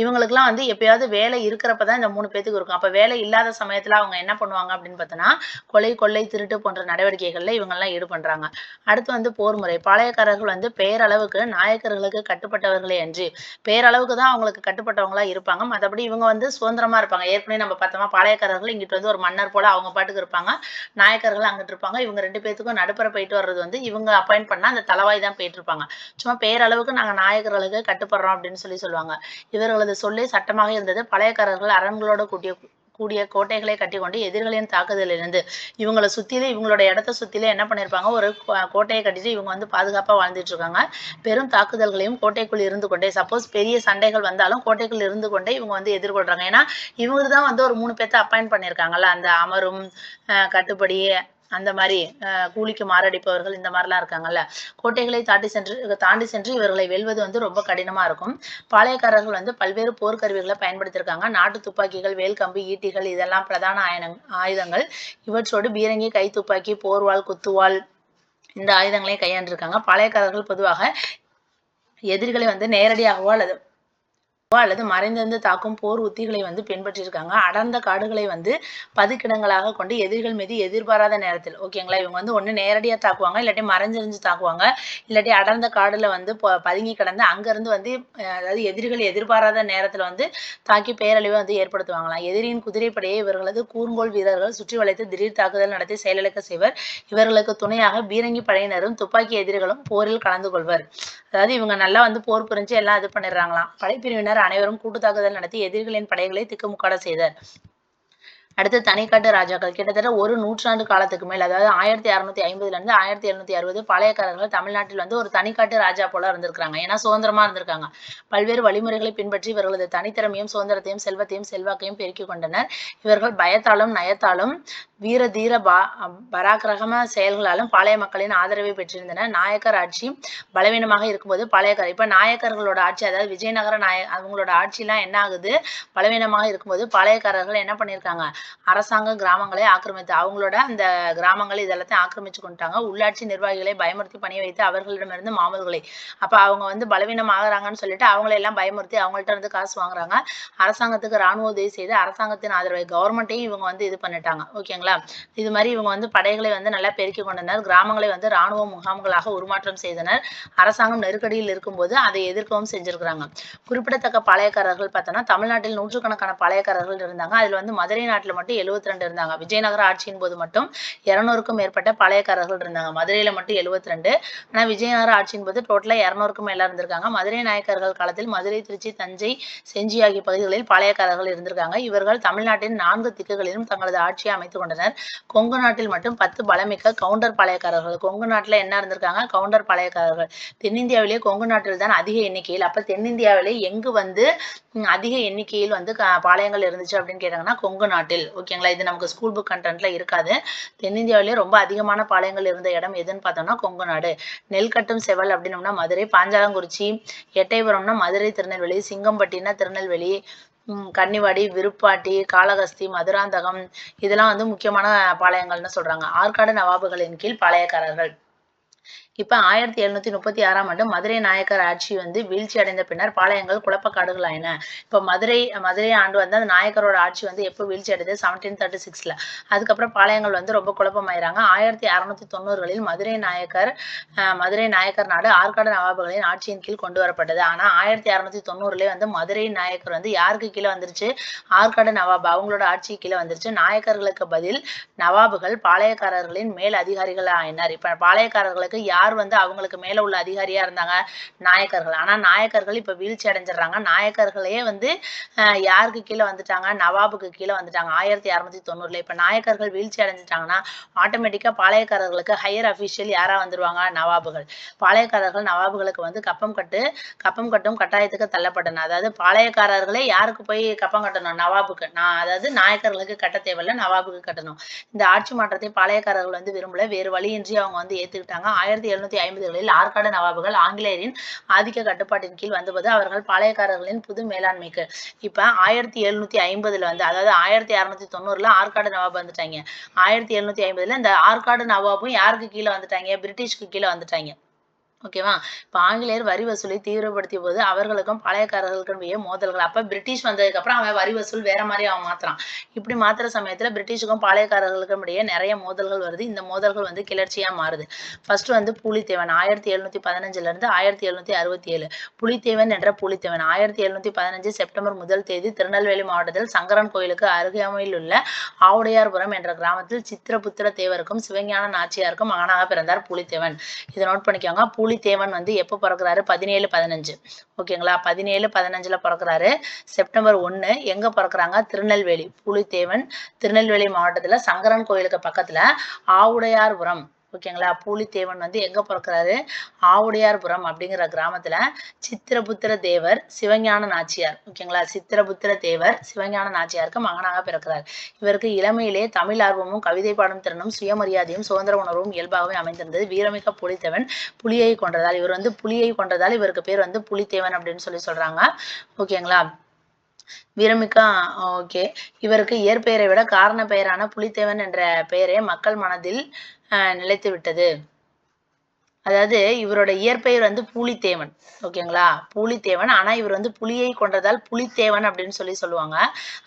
இவங்களுக்குலாம் வந்து எப்பயாவது வேலை இருக்கிறப்பதான் இந்த 3 பேத்துக்கு இருக்கும். அப்ப வேலை இல்லாத சமயத்துல அவங்க என்ன பண்ணுவாங்க அப்படின்னு பார்த்தோன்னா கொலை கொள்ளை திருட்டு போன்ற நடவடிக்கைகள்ல இவங்கெல்லாம் ஈடுபடுறாங்க. அடுத்து வந்து போர் முறை. பாளையக்காரர்கள் வந்து பேரளவுக்கு நாயக்கர்களுக்கு கட்டுப்பட்டவர்களே அன்றி பேரளவுக்கு தான் அவங்களுக்கு கட்டுப்பட்டவங்களா இருப்பாங்க. மற்றபடி இவங்க வந்து சுதந்திரமா இருப்பாங்க. ஏற்கனவே நம்ம பார்த்தோமா பாளையக்காரர்கள் இங்கிட்டு வந்து ஒரு மன்னர் போல அவங்க பாட்டுக்கு இருப்பாங்க, நாயக்கர்கள் அங்கிட்டு இருப்பாங்க. இவங்க 2 பேத்துக்கும் நடுப்புற போயிட்டு வர்றது வந்து இவங்க அப்பாயிண்ட் பண்ணா அந்த தளவாய் தான் போயிட்டு இருப்பாங்க. சும்மா பேரளவுக்கு நாங்க நாயக்கர்களுக்கு கட்டுப்படுறோம் அப்படின்னு சொல்லி சொல்லுவாங்க. இவர்களது சொல்லே சட்டமாக இருந்தது. பழையக்காரர்கள் அரண்களோட கூடிய கோட்டைகளை கட்டிக்கொண்டு எதிரிகளின் தாக்குதலிலிருந்து இவங்களை சுத்திலே இவங்களோட இடத்த சுத்திலே என்ன பண்ணிருப்பாங்க, ஒரு கோட்டையை கட்டிட்டு இவங்க வந்து பாதுகாப்பா வாழ்ந்துட்டு இருக்காங்க. பெரும் தாக்குதல்களையும் கோட்டைக்குள் இருந்து கொண்டே, சப்போஸ் பெரிய சண்டைகள் வந்தாலும் கோட்டைக்குள் இருந்து கொண்டே இவங்க வந்து எதிர்கொள்றாங்க. ஏன்னா இவங்க தான் வந்து ஒரு 3 பேர்த்த அப்பாயிண்ட் பண்ணியிருக்காங்கல்ல, அந்த அமரும் கட்டுப்படி அந்த மாதிரி கூலிக்கு மாரடிப்பவர்கள் இந்த மாதிரிலாம் இருக்காங்கல்ல. கோட்டைகளை தாண்டி சென்று இவர்களை வெல்வது வந்து ரொம்ப கடினமா இருக்கும். பாளையக்காரர்கள் வந்து பல்வேறு போர்க்கருவிகளை பயன்படுத்தியிருக்காங்க. நாட்டு துப்பாக்கிகள், வேல்கம்பு, ஈட்டிகள் இதெல்லாம் பிரதான ஆயுதங்கள். இவற்றோடு பீரங்கி, கை துப்பாக்கி, போர்வாள், குத்துவாள் இந்த ஆயுதங்களையும் கையாண்டிருக்காங்க. பாளையக்காரர்கள் பொதுவாக எதிரிகளை வந்து நேரடியாகவோ அல்லது மறைந்திருந்து தாக்கும் போர் உத்திகளை வந்து பின்பற்றியிருக்காங்க. அடர்ந்த காடுகளை வந்து பதுக்கிடங்களாக கொண்டு எதிரிகள் மீது எதிர்பாராத நேரத்தில், ஓகேங்களா, இவங்க வந்து ஒண்ணு நேரடியா தாக்குவாங்க, இல்லாட்டி மறைஞ்சிருந்து தாக்குவாங்க, இல்லாட்டி அடர்ந்த காடுல வந்து பதுங்கி கிடந்து அங்க இருந்து வந்து அதாவது எதிரிகள் எதிர்பாராத நேரத்துல வந்து தாக்கி பேரழிவை வந்து ஏற்படுத்துவாங்களாம். எதிரியின் குதிரைப்படையை இவர்களது கூர்ங்கோல் வீரர்கள் சுற்றி வளைத்து திடீர் தாக்குதல் நடத்தி செயலிழக்க செய்வர். இவர்களுக்கு துணையாக பீரங்கி படையினரும் துப்பாக்கி எதிரிகளும் போரில் கலந்து கொள்வர். அதாவது இவங்க நல்லா வந்து போர் புரிஞ்சு எல்லாம் இது பண்ணிடுறாங்களாம். படைப்பிரிவினர் அனைவரும் கூட்டு தாக்குதல் நடத்தி எதிரிகளின் படைகளை திக்குமுக்காட செய்தனர். அடுத்து தனிக்காட்டு ராஜாக்கள் கிட்டத்தட்ட ஒரு நூற்றாண்டு காலத்துக்கு மேல், அதாவது 1650ல இருந்து 1760 பாளையக்காரர்கள் தமிழ்நாட்டில் வந்து ஒரு தனிக்காட்டு ராஜா போல இருந்திருக்காங்க. ஏன்னா சுதந்திரமா இருந்திருக்காங்க. பல்வேறு வழிமுறைகளை பின்பற்றி இவர்களது தனித்திறமையும் சுதந்திரத்தையும் செல்வத்தையும் செல்வாக்கையும் பெருக்கிக் கொண்டனர். இவர்கள் பயத்தாலும் நயத்தாலும் வீர தீர பராக்கிரம செயல்களாலும் பாளைய மக்களின் ஆதரவை பெற்றிருந்தனர். நாயக்கர் ஆட்சி பலவீனமாக இருக்கும்போது பாளையக்காரர் இப்ப நாயக்கர்களோட ஆட்சி, அதாவது விஜயநகர அவங்களோட ஆட்சிலாம் என்ன ஆகுது, பலவீனமாக இருக்கும்போது பாளையக்காரர்கள் என்ன பண்ணியிருக்காங்க, அரசாங்க கிராமங்களை ஆக்கிரமித்து அவங்களோட அந்த கிராமங்கள் இதெல்லாத்தையும் ஆக்கிரமிச்சு கொண்டுட்டாங்க. உள்ளாட்சி நிர்வாகிகளை பயமுறுத்தி பணிய வைத்து அவர்களிடமிருந்து மாமூல்களை, அப்ப அவங்க வந்து பலவீனம் ஆகுறாங்கன்னு சொல்லிட்டு அவங்களை எல்லாம் பயமுறுத்தி அவங்கள்ட்ட இருந்து காசு வாங்குறாங்க. அரசாங்கத்துக்கு ராணுவ உதவி செய்து அரசாங்கத்தின் ஆதரவை கவர்மெண்ட்டையும் இவங்க வந்து இது பண்ணிட்டாங்க. ஓகேங்களா. இது மாதிரி இவங்க வந்து படைகளை வந்து நல்லா பெருக்கி கொண்டனர். கிராமங்களை வந்து ராணுவ முகாம்களாக உருமாற்றம் செய்தனர். அரசாங்கம் நெருக்கடியில் இருக்கும்போது அதை எதிர்க்கவும் செஞ்சிருக்கிறாங்க. குறிப்பிடத்தக்க பாளையக்காரர்கள் பார்த்தோம்னா தமிழ்நாட்டில் நூற்றுக்கணக்கான பாளையக்காரர்கள் இருந்தாங்க. அதுல வந்து மதுரை நாட்டுல மட்டும் 72 இருந்தாங்க. விஜயநகர ஆட்சியின் போது மட்டும் 200க்கும் மேற்பட்ட பாளையக்காரர்கள் இருந்தாங்க. மதுரையில மட்டும் 72. ஆனா விஜயநகர ஆட்சியின் போது டோட்டலா 200க்கும் மேல இருந்திருக்காங்க. மதுரை நாயக்கர்கள் காலத்தில் மதுரை, திருச்சி, தஞ்சை, செஞ்சி ஆகிய பகுதிகளில் பாளையக்காரர்கள் இருந்திருக்காங்க. இவர்கள் தமிழ்நாட்டின் 4 திக்குகளிலும் தங்களது ஆட்சியை அமைத்துக் கொண்டனர். கொங்கு நாட்டில் மட்டும் 10 பலமிக்க கவுண்டர் பாளையக்காரர்கள். கொங்கு நாட்டுல என்ன இருந்திருக்காங்க, கவுண்டர் பாளையக்காரர்கள். தென்னிந்தியாவிலேயே கொங்கு நாட்டில் தான் அதிக எண்ணிக்கையில், அப்ப தென்னிந்தியாவிலே எங்கு வந்து அதிக எண்ணிக்கையில் வந்து பாளையங்கள் இருந்துச்சு அப்படின்னு கேட்டாங்கன்னா கொங்கு நாட்டில். ஓகேங்களா. இது நமக்கு ஸ்கூல் புக் கண்டென்ட்ல இருக்காது. தென்னிந்தியாவிலேயே ரொம்ப அதிகமான பாளையங்கள் இருந்த இடம் எதுன்னு பார்த்தோம்னா கொங்கு நாடு. நெல் கட்டும் செவல் அப்படின்னோம்னா மதுரை, பாஞ்சாலங்குறிச்சி, எட்டயபுரம்னா மதுரை, திருநெல்வேலி, சிங்கம்பட்டினா திருநெல்வேலி, கன்னிவாடி, விருப்பாட்டி, காளகஸ்தி, மதுராந்தகம் இதெல்லாம் வந்து முக்கியமான பாளையங்கள்னு சொல்றாங்க. ஆற்காடு நவாபுகளின் கீழ் பாளையக்காரர்கள். இப்ப 1736ஆம் ஆண்டு மதுரை நாயக்கர் ஆட்சி வந்து வீழ்ச்சி அடைந்த பின்னர் பாளையங்கள் குழப்பக்காடுகளாயின. இப்ப மதுரை ஆண்டு வந்து அந்த நாயக்கரோட ஆட்சி வந்து எப்போ வீழ்ச்சி அடைந்தது, 1736ல. அதுக்கப்புறம் பாளையங்கள் வந்து ரொம்ப குழப்பமாயிறாங்க. 1690களில் மதுரை நாயக்கர் நாடு ஆற்காடு நவாபுகளின் ஆட்சியின் கீழ் கொண்டு வரப்பட்டது. ஆனா 1690லே வந்து மதுரை நாயக்கர் வந்து யாருக்கு கீழே வந்துருச்சு, ஆற்காடு நவாப் அவங்களோட ஆட்சி கீழே வந்துருச்சு. நாயக்கர்களுக்கு பதில் நவாபுகள் பாளையக்காரர்களின் மேல் அதிகாரிகள் ஆயினர். இப்ப பாளையக்காரர்களுக்கு யார் வந்து அவங்களுக்கு மேல உள்ள அதிகாரியா இருந்தாங்க, நாயக்கர்கள். ஆனா நாயக்கர்கள் இப்ப வீழ்ச்சி அடைஞ்சிடறாங்க. நாயக்கர்களே வந்து யாருக்கு கீழே வந்துட்டாங்க, நவாபுக்கு கீழே வந்துட்டாங்க 1690ல. இப்ப நாயக்கர்கள் வீழ்ச்சி அடைஞ்சிட்டாங்கன்னா ஆட்டோமேட்டிக்கா பாளையக்காரர்களுக்கு ஹையர் அபிஷியல் யாரா வந்துருவாங்க, நவாபுகள். பாளையக்காரர்கள் நவாபுகளுக்கு வந்து கப்பம் கட்டும் கட்டாயத்துக்கு தள்ளப்பட்டனர். அதாவது பாளையக்காரர்களே யாருக்கு போய் கப்பம் கட்டணும், நவாபுக்கு. அதாவது நாயக்கர்களுக்கு கட்ட தேவையில்ல, நவாபுக்கு கட்டணும். இந்த ஆட்சி மாற்றத்தை பாளையக்காரர்கள் வந்து விரும்பல. வேறு வழியின்றி அவங்க வந்து ஏத்துக்கிட்டாங்க. 1750களில் ஆற்காடு நவாபுகள் ஆங்கிலேயரின் ஆதிக்க கட்டுப்பாட்டின் கீழ் வந்தபோது அவர்கள் பாளையக்காரர்களின் புது மேலாண்மைக்கு இப்ப 1750ல வந்து, அதாவது 1690ல ஆற்காடு நவாப் வந்துட்டாங்க. 1750ல இந்த ஆற்காடு நவாபும் யாருக்கு கீழே வந்துட்டாங்க, பிரிட்டிஷ்க்கு கீழே வந்துட்டாங்க. ஓகேவா. இப்ப ஆங்கிலேயர் வரி வசூலை தீவிரப்படுத்திய போது அவர்களுக்கும் பாளையக்காரர்களுக்கும் மோதல்கள். அப்ப பிரிட்டிஷ் வந்ததுக்கு அப்புறம் அவன் வரி வசூல் வேற மாதிரி அவன் மாத்துறான். இப்படி மாத்துற சமயத்துல பிரிட்டிஷுக்கும் பாளையக்காரர்களுக்கும் இடையே நிறைய மோதல்கள் வருது. இந்த மோதல்கள் வந்து கிளர்ச்சியா மாறுது. ஃபர்ஸ்ட் வந்து பூலித்தேவன் 1715ல இருந்து 1767. புலித்தேவன் என்ற பூலித்தேவன் 1715 செப்டம்பர் 1 தேதி திருநெல்வேலி மாவட்டத்தில் சங்கரன் கோயிலுக்கு அருகாமையில் உள்ள ஆவுடையார்புரம் என்ற கிராமத்தில் சித்திரபுத்திர தேவருக்கும் சிவஞான நாச்சியாருக்கும் மகனாக பிறந்தார் பூலித்தேவன். இதை நோட் பண்ணிக்கோங்க. பூலித்தேவன் வந்து எப்போ பிறக்கிறாரு, 1715. ஓகேங்களா. 1715ல பிறக்கிறாரு. செப்டம்பர் 1 எங்க பிறக்கிறாங்க, திருநெல்வேலி. பூலித்தேவன் திருநெல்வேலி மாவட்டத்துல சங்கரன் கோயிலுக்கு பக்கத்துல ஆவுடையார்புரம். ஓகேங்களா. பூலித்தேவன் வந்து எங்க பிறக்கிறாரு, ஆவுடையார்புரம் அப்படிங்கிற கிராமத்துல சித்திரபுத்திர தேவர் சிவஞான நாச்சியார். ஓகேங்களா. சித்திரபுத்திர தேவர் சிவஞான நாச்சியாருக்கு மகனாக பிறக்கிறார். இவருக்கு இளமையிலே தமிழ் ஆர்வமும் கவிதை பாடும் திறனும் சுயமரியாதையும் சுதந்திர உணர்வும் இயல்பாகவே அமைந்திருந்தது. வீரமிக்க பூலித்தேவன் புலியை கொன்றதால் இவர் வந்து புலியை கொன்றதால் இவருக்கு பேர் வந்து புலித்தேவன் அப்படின்னு சொல்றாங்க. ஓகேங்களா. வீரமிக்க ஓகே. இவருக்கு இயற்பெயரை விட காரண பெயரான புலித்தேவன் என்ற பெயரே மக்கள் மனதில் நிலைத்து விட்டது. அதாவது இவரோட இயற்பெயர் வந்து பூலித்தேவன். ஓகேங்களா. பூலித்தேவன். ஆனா இவர் வந்து புலியை கொன்றதால் புலித்தேவன் அப்படின்னு சொல்லுவாங்க.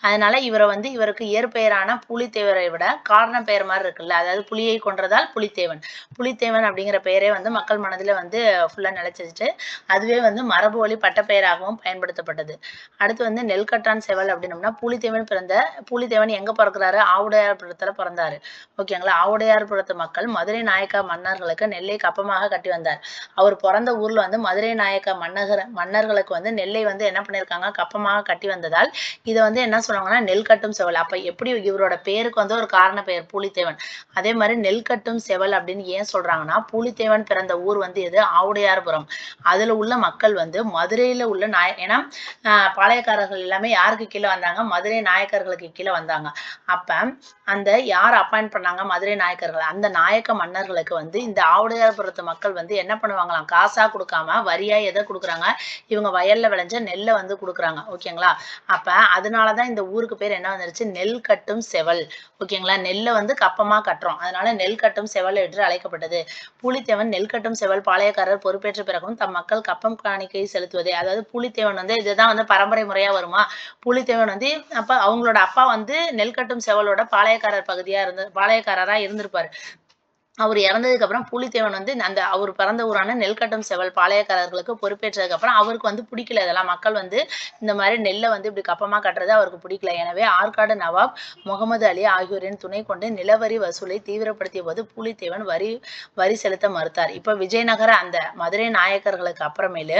அதனால இவருக்கு இயற்பெயரான பூலித்தேவரை விட காரண பெயர் மாதிரி இருக்குல்ல, அதாவது புலியை கொன்றதால் புலித்தேவன். புலித்தேவன் அப்படிங்கிற பெயரே வந்து மக்கள் மனதில வந்து ஃபுல்லா நிலைச்சிருச்சு. அதுவே வந்து மரபு வழி பட்டப்பெயராகவும் பயன்படுத்தப்பட்டது. அடுத்து வந்து நெல்கட்டான் செவல் அப்படின்னோம்னா பூலித்தேவன் எங்க பிறக்கிறாரு, ஆவுடையார்புரத்துல பிறந்தாரு. ஓகேங்களா. ஆவுடையார்புரத்து மக்கள் மதுரை நாயக்க மன்னர்களுக்கு நெல்லை கப்பமாக கப்பமாக கட்டி வந்தார். அவர் பிறந்த ஊர்ல வந்து மதுரை நாயக்க மன்னர்களுக்கு வந்து நெல்லை வந்து என்ன பண்ணியிருக்காங்க, கப்பமாக கட்டி வந்ததால் இதை வந்து என்ன சொல்லுவாங்கன்னா நெல் கட்டும் செவல். அப்ப எப்படி இவரோட பேருக்கு வந்து ஒரு காரண பெயர் பூலித்தேவன். அதே மாதிரி நெல் கட்டும் செவல் அப்படின்னு ஏன் சொல்றாங்கன்னா, பூலித்தேவன் பிறந்த ஊர் வந்து எது, ஆவுடையார்புரம். அதுல உள்ள மக்கள் வந்து மதுரையில உள்ள ஏன்னா பாளையக்காரர்கள் எல்லாமே யாருக்கு கீழே வந்தாங்க, மதுரை நாயக்கர்களுக்கு கீழே வந்தாங்க. அப்ப அந்த யார் அப்பாயிண்ட் பண்ணாங்க, மதுரை நாயக்கர்கள். அந்த நாயக்க மன்னர்களுக்கு வந்து இந்த ஆவுடையார்புரத்து மக்கள் வந்து என்ன பண்ணுவாங்களாம், காசா கொடுக்காம வரியா எதை கொடுக்குறாங்க, இவங்க வயல்ல விளைஞ்ச நெல்லை வந்து கொடுக்குறாங்க. ஓகேங்களா. அப்ப அதனாலதான் இந்த ஊருக்கு பேர் என்ன வந்துருச்சு, நெல் கட்டும் செவல். ஓகேங்களா. நெல்லை வந்து கப்பமா கட்டுறோம், அதனால நெல் கட்டும் செவல் என்று அழைக்கப்பட்டது. பூலித்தேவன் நெல் கட்டும் செவல் பாளையக்காரர் பொறுப்பேற்ற பிறகும் தம் மக்கள் கப்பம் காணிக்கை செலுத்துவதே. அதாவது பூலித்தேவன் வந்து இதுதான் வந்து பரம்பரை முறையா வருமா. பூலித்தேவன் வந்து அப்ப அவங்களோட அப்பா வந்து நெல் கட்டும் செவலோட பாளையக்காரரா இருந்திருப்பாரு. அவர் இறந்ததுக்கு அப்புறம் பூலித்தேவன் வந்து அந்த அவர் பிறந்த ஊரான நெல்கட்டும் செவல் பாளையக்காரர்களுக்கு பொறுப்பேற்றதுக்கு அப்புறம் அவருக்கு வந்து பிடிக்கல. இதெல்லாம் மக்கள் வந்து இந்த மாதிரி நெல்லை வந்து இப்படி கப்பமா கட்டுறது அவருக்கு பிடிக்கல. எனவே ஆற்காடு நவாப் முகமது அலி ஆகியோரின் துணை கொண்டு நிலவரி வசூலை தீவிரப்படுத்திய போது பூலித்தேவன் வரி செலுத்த மறுத்தார். இப்ப விஜயநகர அந்த மதுரை நாயக்கர்களுக்கு அப்புறமேலு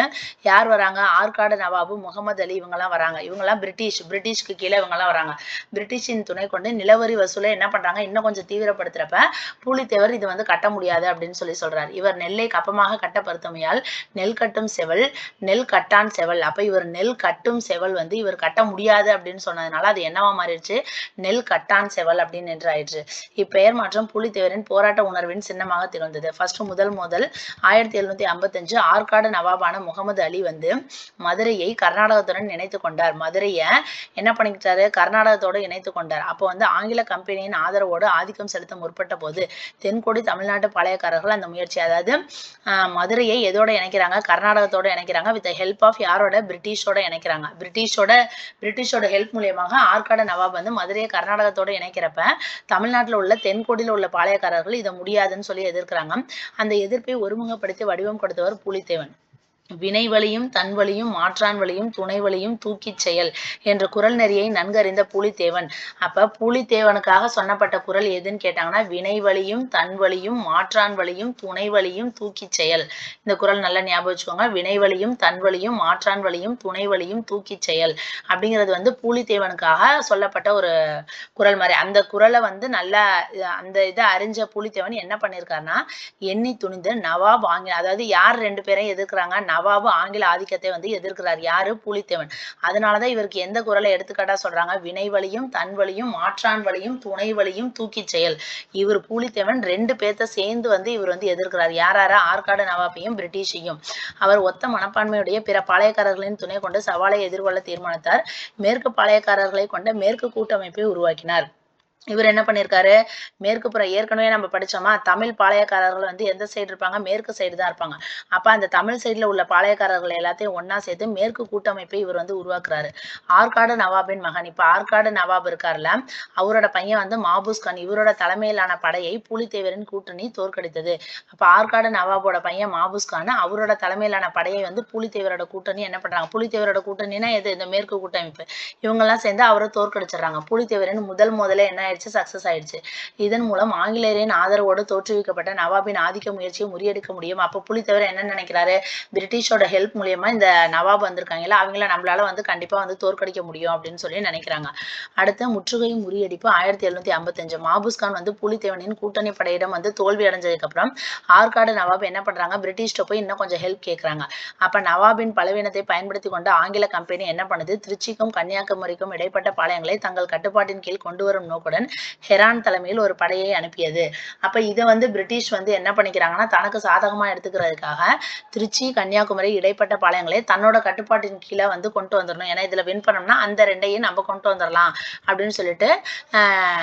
யார் வராங்க, ஆற்காடு நவாபு முகமது அலி இவங்கெல்லாம் வராங்க. இவங்கெல்லாம் பிரிட்டிஷ்க்கு கீழே இவங்கெல்லாம் வராங்க. பிரிட்டிஷின் துணை கொண்டு நிலவரி வசூலை என்ன பண்றாங்க, இன்னும் கொஞ்சம் தீவிரப்படுத்துறப்ப பூலித்தேவர் இது வந்து கட்ட முடியாது அப்படின்னு சொல்றார். இவர் நெல்லை கப்பமாக கட்ட பருத்தமையால் நெல் கட்டும் செவல், நெல் கட்டான் செவல். அப்ப இவர் நெல் கட்டும் செவல் வந்து இவர் கட்ட முடியாது அப்படின்னு சொன்னதுனால அது என்னவா மாறிடுச்சு, நெல் கட்டான் செவல் அப்படின்னு என்று ஆயிடுச்சு. இப்பெயர் மாற்றம் பூலித்தேவரின் போராட்ட உணர்வின் சின்னமாக திகழ்ந்தது. ஃபர்ஸ்ட் முதல் 1755 ஆற்காடு நவாபான முகமது அலி வந்து மதுரையை கர்நாடகத்துடன் இணைத்து கொண்டார். மதுரையை என்ன பண்ணிக்கிட்டாரு, கர்நாடகத்தோடு இணைத்து கொண்டார். அப்போ வந்து ஆங்கில கம்பெனியின் ஆதரவோடு ஆதிக்கம் செலுத்த முற்பட்ட போது தென்கோடி தமிழ்நாட்டு பாளையக்காரர்கள் அந்த முயற்சி, அதாவது மதுரையை எதோட இணைக்கிறாங்க, கர்நாடகத்தோட இணைக்கிறாங்க. வித் ஹெல்ப் ஆஃப் யாரோட, பிரிட்டிஷோட இணைக்கிறாங்க. பிரிட்டிஷோட ஹெல்ப் மூலியமாக ஆற்காடு நவாப் வந்து மதுரையை கர்நாடகத்தோட இணைக்கிறப்ப தமிழ்நாட்டில் உள்ள தென்கோடியில் உள்ள பாளையக்காரர்கள் இதை முடியாதுன்னு சொல்லி எதிர்க்கிறாங்க. அந்த எதிர்ப்பை ஒருமுகப்படுத்தி வடிவம் கொடுத்தவர் பூலித்தேவன். வினை வழியும் தன் வழியும் மாற்றான் வழியும் துணை வழியும் தூக்கிச் செயல் என்ற குறள் நெறியை நன்கறிந்த பூலித்தேவன். அப்ப பூலித்தேவனுக்காக சொன்னப்பட்ட குறள் எதுன்னு கேட்டாங்கன்னா, வினை வழியும் தன் வழியும் மாற்றான் வழியும் துணை வழியும் தூக்கிச் செயல். இந்த குறள் நல்லா ஞாபகம் வச்சுக்கோங்க. வினை வழியும் தன் வழியும் மாற்றான் வழியும் துணை வழியும் தூக்கிச் செயல் அப்படிங்கிறது வந்து பூலித்தேவனுக்காக சொல்லப்பட்ட ஒரு குறள் மாதிரி. அந்த குறளை வந்து நல்லா அந்த இதை அறிஞ்ச பூலித்தேவன் என்ன பண்ணியிருக்காருன்னா, எண்ணி துணிந்து நவாப் அதாவது யார் ரெண்டு பேரையும் எதிர்க்கிறாங்க, நவாபு ஆங்கில ஆதிக்கத்தை வந்து எதிர்க்கிறார். யாரு, பூலித்தேவன். அதனாலதான் இவருக்கு எந்த குறளை எடுத்துக்காட்டா சொல்றாங்க, வினை வழியும் தன் வழியும் மாற்றான் வழியும் துணை வழியும் தூக்கிச் செயல். இவர் பூலித்தேவன் ரெண்டு பேர்த்த சேர்ந்து வந்து இவர் வந்து எதிர்க்கிறார். யாரார, ஆற்காடு நவாபையும் பிரிட்டிஷையும். அவர் ஒத்த மனப்பான்மையுடைய பிற பாளையக்காரர்களின் துணை கொண்டு சவாலை எதிர்கொள்ள தீர்மானித்தார். மேற்கு பாளையக்காரர்களை கொண்ட மேற்கு கூட்டமைப்பை உருவாக்கினார். இவர் என்ன பண்ணியிருக்காரு, மேற்கு புறம் ஏற்கனவே நம்ம படிச்சோமா, தமிழ் பாளையக்காரர்கள் வந்து எந்த சைடு இருப்பாங்க, மேற்கு சைடு தான் இருப்பாங்க. அப்ப அந்த தமிழ் சைடுல உள்ள பாளையக்காரர்கள் எல்லாத்தையும் ஒன்னா சேர்த்து மேற்கு கூட்டமைப்பை இவர் வந்து உருவாக்குறாரு. ஆற்காடு நவாபின் மகன், இப்ப ஆற்காடு நவாப் இருக்காருல்ல, அவரோட பையன் வந்து மாபூஸ் கான். இவரோட தலைமையிலான படையை பூலித்தேவரின் கூட்டணி தோற்கடித்தது. அப்ப ஆற்காடு நவாபோட பையன் மாபூஸ் கான், அவரோட தலைமையிலான படையை வந்து பூலித்தேவரோட கூட்டணி என்ன பண்றாங்க, பூலித்தேவரோட கூட்டணினா எது, இந்த மேற்கு கூட்டமைப்பு. இவங்க எல்லாம் சேர்ந்து அவரை தோற்கடிச்சிடறாங்க. பூலித்தேவரின் முதல்ல என்ன சக்சஸ் ஆயிடுச்சு. இதன் மூலம் ஆங்கிலேயரின் ஆதரவோடு தோற்றுவிக்கப்பட்ட நவாபின் ஆதிக்க முயற்சியை முறியடிக்க முடியும். அப்ப புலித்தேவர் என்ன நினைக்கிறாரு, பிரிட்டிஷோட ஹெல்ப் மூலியமா இந்த நவாப் வந்திருக்காங்கல்ல, அவங்கள நம்மளால வந்து கண்டிப்பா வந்து தோற்கடிக்க முடியும் அப்படின்னு சொல்லி நினைக்கிறாங்க. அடுத்த முற்றுகை முறியடிப்பு 1755. மாபூஸ் கான் வந்து புலித்தேவனின் கூட்டணி படையிடம் வந்து தோல்வி அடைஞ்சதுக்கு அப்புறம் ஆற்காடு நவாப் என்ன பண்றாங்க, பிரிட்டிஷ்ட போய் இன்னும் கொஞ்சம் ஹெல்ப் கேட்கறாங்க. அப்ப நவாபின் பலவீனத்தை பயன்படுத்தி கொண்டு ஆங்கில கம்பெனி என்ன பண்ணுது, திருச்சிக்கும் கன்னியாகுமரிக்கும் இடைப்பட்ட பாளையங்களை தங்கள் கட்டுப்பாட்டின் கீழ் கொண்டு வரும் நோக்குடன் ஹெரான் தலைமையில் ஒரு படையை அனுப்பியது. அப்ப இதை வந்து பிரிட்டிஷ் வந்து என்ன பண்ணிக்கிறாங்கன்னா, தனக்கு சாதகமா எடுத்துக்கிறதுக்காக திருச்சி கன்னியாகுமரி இடைப்பட்ட பாளையங்களை தன்னோட கட்டுப்பாட்டின் கீழே வந்து கொண்டு வந்துடணும். ஏன்னா இதுல வின் பண்ணோம்னா அந்த ரெண்டையும் நம்ம கொண்டு வந்துடலாம் அப்படின்னு சொல்லிட்டு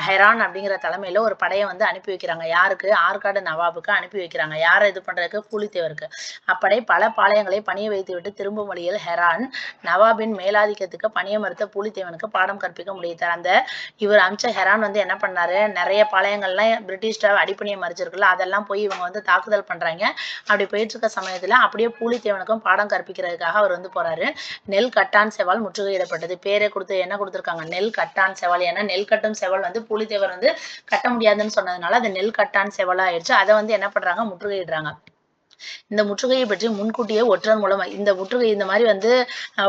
ஹெரான் அப்படிங்கிற தலைமையில ஒரு படையை வந்து அனுப்பி வைக்கிறாங்க. யாருக்கு, ஆற்காடு நவாபுக்கு அனுப்பி வைக்கிறாங்க. யாரை இது பண்றதுக்கு, பூலித்தேவருக்கு. அப்படை பல பாளையங்களை பணிய வைத்துவிட்டு திரும்பும் வழியில் ஹெரான் நவாபின் மேலாதிக்கத்துக்கு பணிய மறுத்த பூலித்தேவனுக்கு பாடம் கற்பிக்க முடித்தார். அந்த இவர் அமிச்ச ஹெரான் வந்து என்ன பண்ணாரு, நிறைய பாளையங்கள்லாம் பிரிட்டிஷ்ட அடிப்பணியை மறிச்சிருக்குல்ல, அதெல்லாம் போய் இவங்க வந்து தாக்குதல் பண்றாங்க. அப்படி போயிட்டு இருக்க சமயத்துல அப்படியே பூலித்தேவனுக்கும் பாடம் கற்பிக்கிறதுக்காக அவர் வந்து போறாரு. நெல் கட்டான் செவால் முற்றுகையிடப்பட்டது. பேரை கொடுத்து என்ன கொடுத்துருக்காங்க, நெல் கட்டான் செவால். ஏன்னா நெல் கட்டும் செவால் வந்து பூலித்தேவர் வந்து கட்ட முடியாதுன்னு சொன்னதுனால அது நெல் கட்டான் செவாலா ஆயிடுச்சு. அதை வந்து என்ன பண்றாங்க, முற்றுகையிடுறாங்க. இந்த முற்றுகையை பற்றி முன்கூட்டியே ஒற்றர் மூலம் இந்த முற்றுகை இந்த மாதிரி வந்து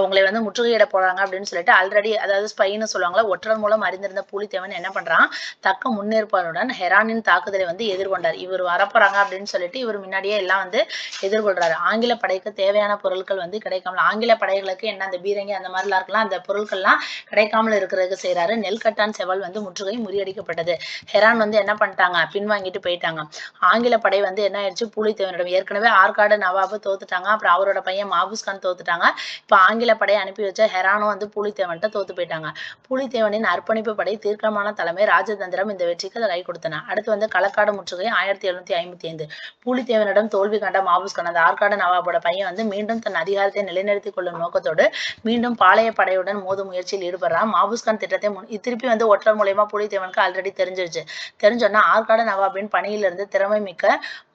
உங்களை வந்து முற்றுகையிட போறாங்க அப்படின்னு சொல்லிட்டு ஆல்ரெடி அதாவது ஸ்பைன்னு சொல்லுவாங்களா, ஒற்றர் மூலம் அறிந்திருந்த பூலித்தேவன் என்ன பண்றான், தக்க முன்னேற்பாடுடன் ஹெரானின் தாக்குதலை வந்து எதிர்கொண்டார். இவர் வரப்போறாங்க அப்படின்னு சொல்லிட்டு இவர் முன்னாடியே எல்லாம் வந்து எதிர்கொள்றாரு. ஆங்கில படைக்கு தேவையான பொருட்கள் வந்து கிடைக்காமல், ஆங்கில படைகளுக்கு என்ன அந்த பீரங்கி அந்த மாதிரிலாம் இருக்கலாம், அந்த பொருட்கள்லாம் கிடைக்காமல் இருக்கிறதுக்கு செய்யறாரு. நெல்கட்டான் செவல் வந்து முற்றுகை முறியடிக்கப்பட்டது. ஹெரான் வந்து என்ன பண்ணிட்டாங்க, பின்வாங்கிட்டு போயிட்டாங்க. ஆங்கில படை வந்து என்ன ஆயிடுச்சு, பூலித்தேவனிடம் ஏற்கனவே ஆற்காடு நவாபு தோத்துட்டாங்க, அப்புறம் அவரோட பையன் மாபூஸ் கான் தோத்துட்டாங்க. இப்ப ஆங்கில படையை அனுப்பி வச்ச ஹெரானும் வந்து பூலித்தேவன்கிட்ட தோத்து போயிட்டாங்க. பூலித்தேவனின் அர்ப்பணிப்பு படை, தீர்க்கமான தலைமை, ராஜதந்திரம் இந்த வெற்றிக்கு கை கொடுத்தன. அடுத்து வந்து களக்காடு முற்றுகை 1755. பூலித்தேவனிடம் தோல்வி கண்ட மாபூஸ் கான், அந்த ஆற்காடு நவாபோட பையன் வந்து மீண்டும் தன் அதிகாரத்தை நிலைநிறுத்திக் கொள்ளும் நோக்கத்தோடு மீண்டும் பாளைய படையுடன் மோதும் முயற்சியில் ஈடுபடுறான். மாபூஸ் கான் திட்டத்தை திருப்பி வந்து ஒற்றர் மூலமா பூலித்தேவனுக்கு ஆல்ரெடி தெரிஞ்சிருச்சு. தெரிஞ்சோன்னா ஆற்காடு நவாபின் பணியிலிருந்து திறமை மிக்க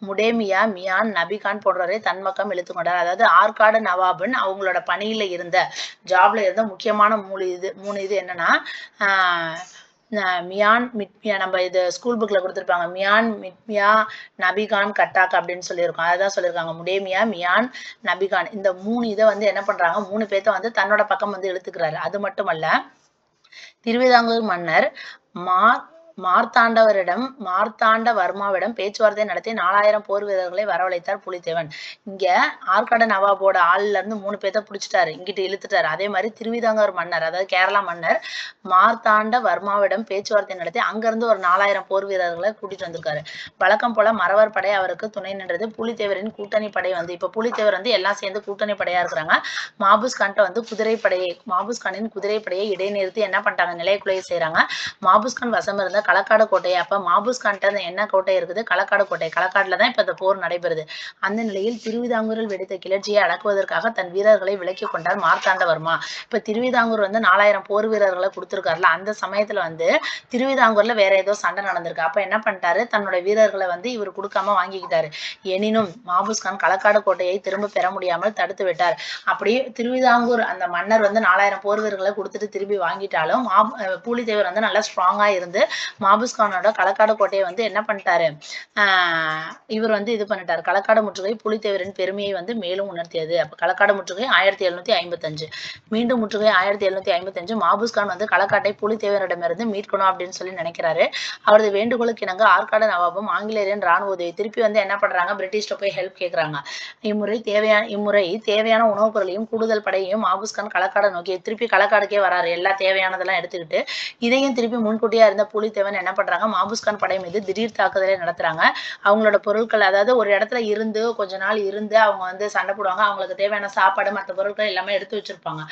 முடேமியா மியான் நபிகான் போன்றவரை தன் பக்கம் இழுத்து கொண்டார். அதாவது ஆற்காடு நவாபின் அவங்களோட பணியில இருந்த ஜாப்ல இருந்த முக்கியமான மூணு இது என்னன்னா, மியான் மிட்மியா, நம்ம இது ஸ்கூல் புக்ல கொடுத்துருப்பாங்க, மியான் மிட்மியா நபிகான் கட்டாக் அப்படின்னு சொல்லியிருக்கோம். அதான் சொல்லியிருக்காங்க, முடேமியா மியான் நபிகான். இந்த மூணு இதை வந்து என்ன பண்றாங்க, மூணு பேர்த்த வந்து தன்னோட பக்கம் வந்து இழுத்துக்கிறாரு. அது மட்டுமல்ல, திருவிதாங்கூர் மன்னர் மார்த்தாண்டவர்மாவிடம் பேச்சுவார்த்தை நடத்தி 4000 போர் வீரர்களை வரவழைத்தார் பூலித்தேவன். இங்க ஆற்காடு நவாபோட ஆள்ல இருந்து 3 பேர்த்த பிடிச்சிட்டாரு, இங்கிட்டு இழுத்துட்டாரு. அதே மாதிரி திருவிதாங்கூர் மன்னர், அதாவது கேரளா மன்னர் மார்த்தாண்டவர்மாவிடம் பேச்சுவார்த்தை நடத்தி அங்கிருந்து ஒரு 4000 போர் வீரர்களை கூட்டிட்டு வந்திருக்காரு. வழக்கம் போல மறவர் படை அவருக்கு துணை நின்றது. பூலித்தேவரின் கூட்டணி படை வந்து இப்ப பூலித்தேவர் வந்து எல்லாம் சேர்ந்து கூட்டணி படையா இருக்கிறாங்க. மாபூஸ் கான்ட்ட வந்து மாபூஸ் கானின் குதிரைப்படையை இடைநிறுத்தி என்ன பண்ணிட்டாங்க, நிலைக்குலைய செய்யறாங்க. மாபூஸ் கான் வசம் இருந்த களக்காடு கோட்டை, அப்ப மாபூஸ் கான்ட்ட என்ன கோட்டை இருக்குது, களக்காடு கோட்டை. களக்காடுல தான் இப்ப இந்த போர் நடைபெறுது. அந்த நிலையில் திருவிதாங்கூரில் வெடித்த கிளர்ச்சியை அடக்குவதற்காக தன் வீரர்களை விலக்கிக் கொண்டார் மார்த்தாண்டவர்மா. இப்ப திருவிதாங்கூர் வந்து 4000 போர் வீரர்களை கொடுத்திருக்காருல, அந்த சமயத்துல வந்து திருவிதாங்கூர்ல வேற ஏதோ சண்டை நடந்திருக்கு. அப்ப என்ன பண்ணிட்டாரு, தன்னோட வீரர்களை வந்து இவர் கொடுக்காம வாங்கிக்கிட்டாரு. எனினும் மாபூஸ் கான் களக்காடு கோட்டையை திரும்ப பெற முடியாமல் தடுத்து விட்டார். அப்படியே திருவிதாங்கூர் அந்த மன்னர் வந்து 4000 போர் வீரர்களை கொடுத்துட்டு திரும்பி வாங்கிட்டாலும் பூலித்தேவர் வந்து நல்லா ஸ்ட்ராங்கா இருந்து மாபூஸ் கானோட களக்காடு கோட்டையை வந்து என்ன பண்ணிட்டாரு, இவர் வந்து இது பண்ணிட்டாரு. களக்காடு முற்றுகை பூலித்தேவரின் பெருமையை வந்து மேலும் உணர்த்தியது. அப்ப களக்காடு முற்றுகை 1755. மீண்டும் முற்றுகை 1755. மாபூஸ் கான் வந்து களக்காட்டை பூலித்தேவரிடமிருந்து மீட்கணும் அப்படின்னு சொல்லி நினைக்கிறாரு. அவரது வேண்டுகோளுக்கு இணங்க ஆற்காடு நவாபும் ஆங்கிலேயரின் ராணுவ உதவி திருப்பி வந்து என்ன பண்றாங்க, பிரிட்டிஷ்ட போய் ஹெல்ப் கேட்கறாங்க. இம்முறை தேவையான உணவுப் பொருளையும் கூடுதல் படையையும் மாபூஸ் கான் களக்காடை நோக்கி திருப்பி களக்காடுக்கே வராரு. எல்லா தேவையானதெல்லாம் எடுத்துக்கிட்டு இதையும் திருப்பி முன்கூட்டியா இருந்த பூலித்தேவன் என்ன பண்றாங்க, மாபூஸ் கான் படை மீது திடீர் தாக்குதலை நடத்துறாங்க. அவங்களோட பொருட்கள், அதாவது ஒரு இடத்துல இருந்து கொஞ்ச நாள் இருந்து அவங்க வந்து சண்டை போடுவாங்க. அவங்களுக்கு தேவையான சாப்பாடு மற்ற பொருட்கள் எல்லாமே எடுத்து வச்சிருப்பாங்க,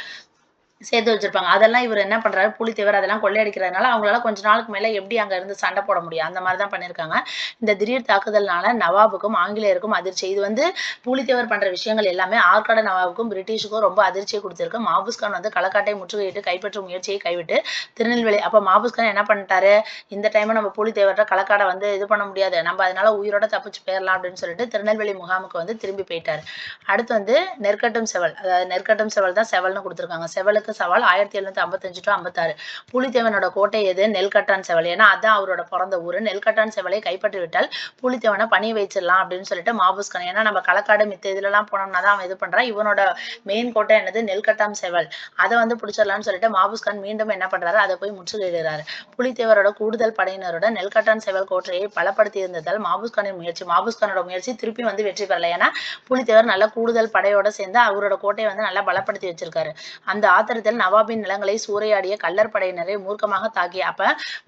சேர்த்து வச்சிருப்பாங்க. அதெல்லாம் இவர் என்ன பண்றாரு, பூலித்தேவர் அதெல்லாம் கொள்ளையடிக்கிறதுனால அவங்களால கொஞ்ச நாளுக்கு மேல எப்படி அங்க இருந்து சண்டை போட முடியும், அந்த மாதிரி தான் பண்ணிருக்காங்க. இந்த திடீர் தாக்குதல்னால நவாபுக்கும் ஆங்கிலேயருக்கும் அதிர்ச்சி. இது வந்து பூலித்தேவர் பண்ற விஷயங்கள் எல்லாமே ஆற்காடு நவாபுக்கும் பிரிட்டிஷுக்கும் ரொம்ப அதிர்ச்சியை கொடுத்திருக்கு. மாபூஸ் கான் வந்து களக்காட்டை முற்றுகையிட்டு கைப்பற்றும் முயற்சியை கைவிட்டு திருநெல்வேலி, அப்ப மாபூஸ் கான் என்ன பண்ணிட்டாரு, இந்த டைம் நம்ம பூலித்தேவர்கிட்ட களக்காடை வந்து இது பண்ண முடியாது, நம்ம அதனால உயிரோட தப்பிச்சு போயிடலாம் அப்படின்னு சொல்லிட்டு திருநெல்வேலி முகாமுக்கு வந்து திரும்பி போயிட்டாரு. அடுத்து வந்து நெற்கட்டும் செவல், அதாவது நெற்கட்டும் செவல் தான் செவல்னு கொடுத்திருக்காங்க. செவலுக்கு சவால் 1755 to 56. பூலித்தேவனோட கோட்டை எது, நெல்கட்டான் செவல். ஏன்னா அதான் அவரோட பிறந்த ஊரு. நெல்கட்டான் செவலை கைப்பற்றி விட்டால் பூலித்தேவனை பணி வச்சிடலாம் அப்படின்னு சொல்லிட்டு மாபூஸ் கான், ஏன்னா நம்ம களக்காடு மித்த இதுல எல்லாம் போனோம்னா தான் அவன் இது பண்றான், இவனோட மெயின் கோட்டை என்னது, நெல்கட்டாம் செவல், அதை வந்து பிடிச்சிடலாம்னு சொல்லிட்டு மாபூஸ் கான் மீண்டும் என்ன பண்றாரு, அதை போய் முற்றுகையிடுறாரு. பூலித்தேவரோட கூடுதல் படையினரோட நெல்கட்டான் செவல் கோட்டையை பலப்படுத்தி இருந்ததால் மாபூஸ் கானோட முயற்சி திருப்பி வந்து வெற்றி பெறல. ஏன்னா பூலித்தேவர் நல்ல கூடுதல் படையோட சேர்ந்து அவரோட கோட்டையை வந்து நல்லா பலப்படுத்தி வச்சிருக்காரு. அந்த ஆத்திரத்தில் நவாபின் நிலங்களை சூறையாடிய கள்ளர் படையினரை மூர்க்கமாக தாக்கி, அப்ப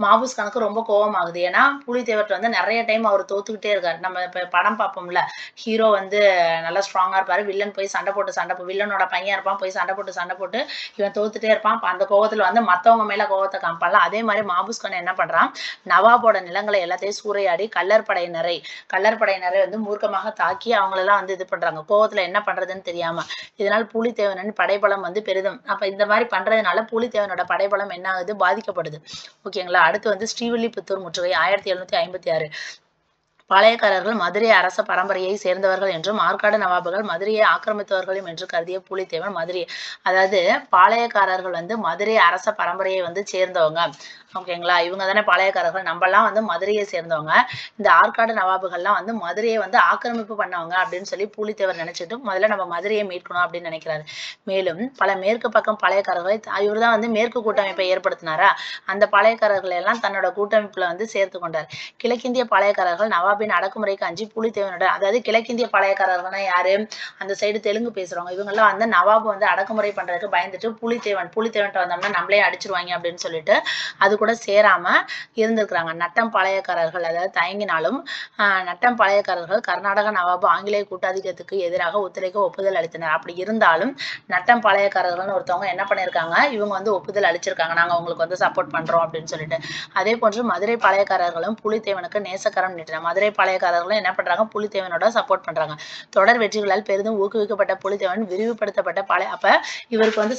மாபூஸ் கானுக்கு ரொம்ப கோபம் ஆகுது. ஏன்னா பூலித்தேவர் வந்து நிறைய டைம் அவர் தோத்துக்கிட்டே இருக்காரு. நம்ம இப்ப படம் பார்ப்போம்ல, ஹீரோ வந்து நல்லா ஸ்ட்ராங்கா இருப்பாரு, வில்லன் போய் சண்டை போட்டு வில்லனோட பையன் இருப்பான், போய் சண்டை போட்டு இவன் தோத்துட்டே இருப்பான். அந்த கோவத்துல வந்து மத்தவங்க மேல கோவத்தை காமிப்பான்ல, அதே மாதிரி மாபூஸ் கான் என்ன பண்றான், நவாபோட நிலங்களை எல்லாத்தையும் சூறையாடி கள்ளர் படையினரை வந்து மூர்க்கமாக தாக்கி அவங்களெல்லாம் வந்து இது பண்றாங்க, கோவத்துல என்ன பண்றதுன்னு தெரியாம. இதனால் பூலித்தேவனின் படைபலம் வந்து பெரிதும், அப்ப இந்த மாதிரி பண்றதுனால பூலித்தேவனோட படைபலம் என்ன ஆகுது, பாதிக்கப்படுது. ஓகேங்களா. அடுத்து வந்து ஸ்ரீவில்லிபுத்தூர் முற்றுகை 1756. பாளையக்காரர்கள் மதுரை அரச பரம்பரையை சேர்ந்தவர்கள் என்றும் ஆற்காடு நவாபுகள் மதுரையை ஆக்கிரமித்தவர்களும் என்று கருதிய பூலித்தேவன் மதுரை, அதாவது பாளையக்காரர்கள் வந்து மதுரை அரச பரம்பரையை வந்து சேர்ந்தவங்க. ஓகேங்களா, இவங்க தானே பாளையக்காரர்கள். நம்மலாம் வந்து மதுரையை சேர்ந்தவங்க. இந்த ஆற்காடு நவாபுகள்லாம் வந்து மதுரையை வந்து ஆக்கிரமிப்பு பண்ணவங்க அப்படின்னு சொல்லி பூலித்தேவர் நினைச்சிட்டு முதல்ல நம்ம மதுரையை மீட்கணும் அப்படின்னு நினைக்கிறாரு. மேலும் பல மேற்கு பக்கம் பாளையக்காரர்களை இவர் தான் வந்து மேற்கு கூட்டமைப்பை ஏற்படுத்தினாரா, அந்த பாளையக்காரர்களை எல்லாம் தன்னோட கூட்டமைப்புல வந்து சேர்த்து கொண்டார். கிழக்கிந்திய பாளையக்காரர்கள் நவாபின் அடக்குமுறைக்கு அஞ்சி பூலித்தேவனோட, அதாவது கிழக்கிந்திய பாளையக்காரர்கள்னா யாரு, அந்த சைடு தெலுங்கு பேசுறவங்க, இவங்கெல்லாம் வந்து நவாப் வந்து அடக்குமுறை பண்றதுக்கு பயந்துட்டு பூலித்தேவன்ட்ட வந்தோம்னா நம்மளே அடிச்சிருவாங்க அப்படின்னு சொல்லிட்டு அது கூட சேராம இருந்திருக்கிறாங்க. நட்டம் பாளையக்காரர்கள் அதாவது தயங்கினாலும் நட்டம் பாளையக்காரர்கள் கர்நாடக நவாபு ஆங்கிலேய கூட்டாதிக்கத்துக்கு எதிராக ஒத்துழைக்க ஒப்புதல் அளித்தனர். அப்படி இருந்தாலும் நட்டம் பாளையக்காரர்கள்னு ஒருத்தவங்க என்ன பண்ணியிருக்காங்க, இவங்க வந்து ஒப்புதல் அளிச்சிருக்காங்க, நாங்க உங்களுக்கு வந்து சப்போர்ட் பண்றோம் அப்படின்னு சொல்லிட்டு. அதே போன்று மதுரை பாளையக்காரர்களும் புலித்தேவனுக்கு நேசக்கரம் நீட்டினர். மதுரை பாளையக்காரர்களும் என்ன பண்றாங்க, புலித்தேவனோட சப்போர்ட் பண்றாங்க. தொடர் வெற்றிகளால் பெரிதும் ஊக்குவிக்கப்பட்ட புலித்தேவன் விரிவுபடுத்தப்பட்ட அப்ப இவருக்கு வந்து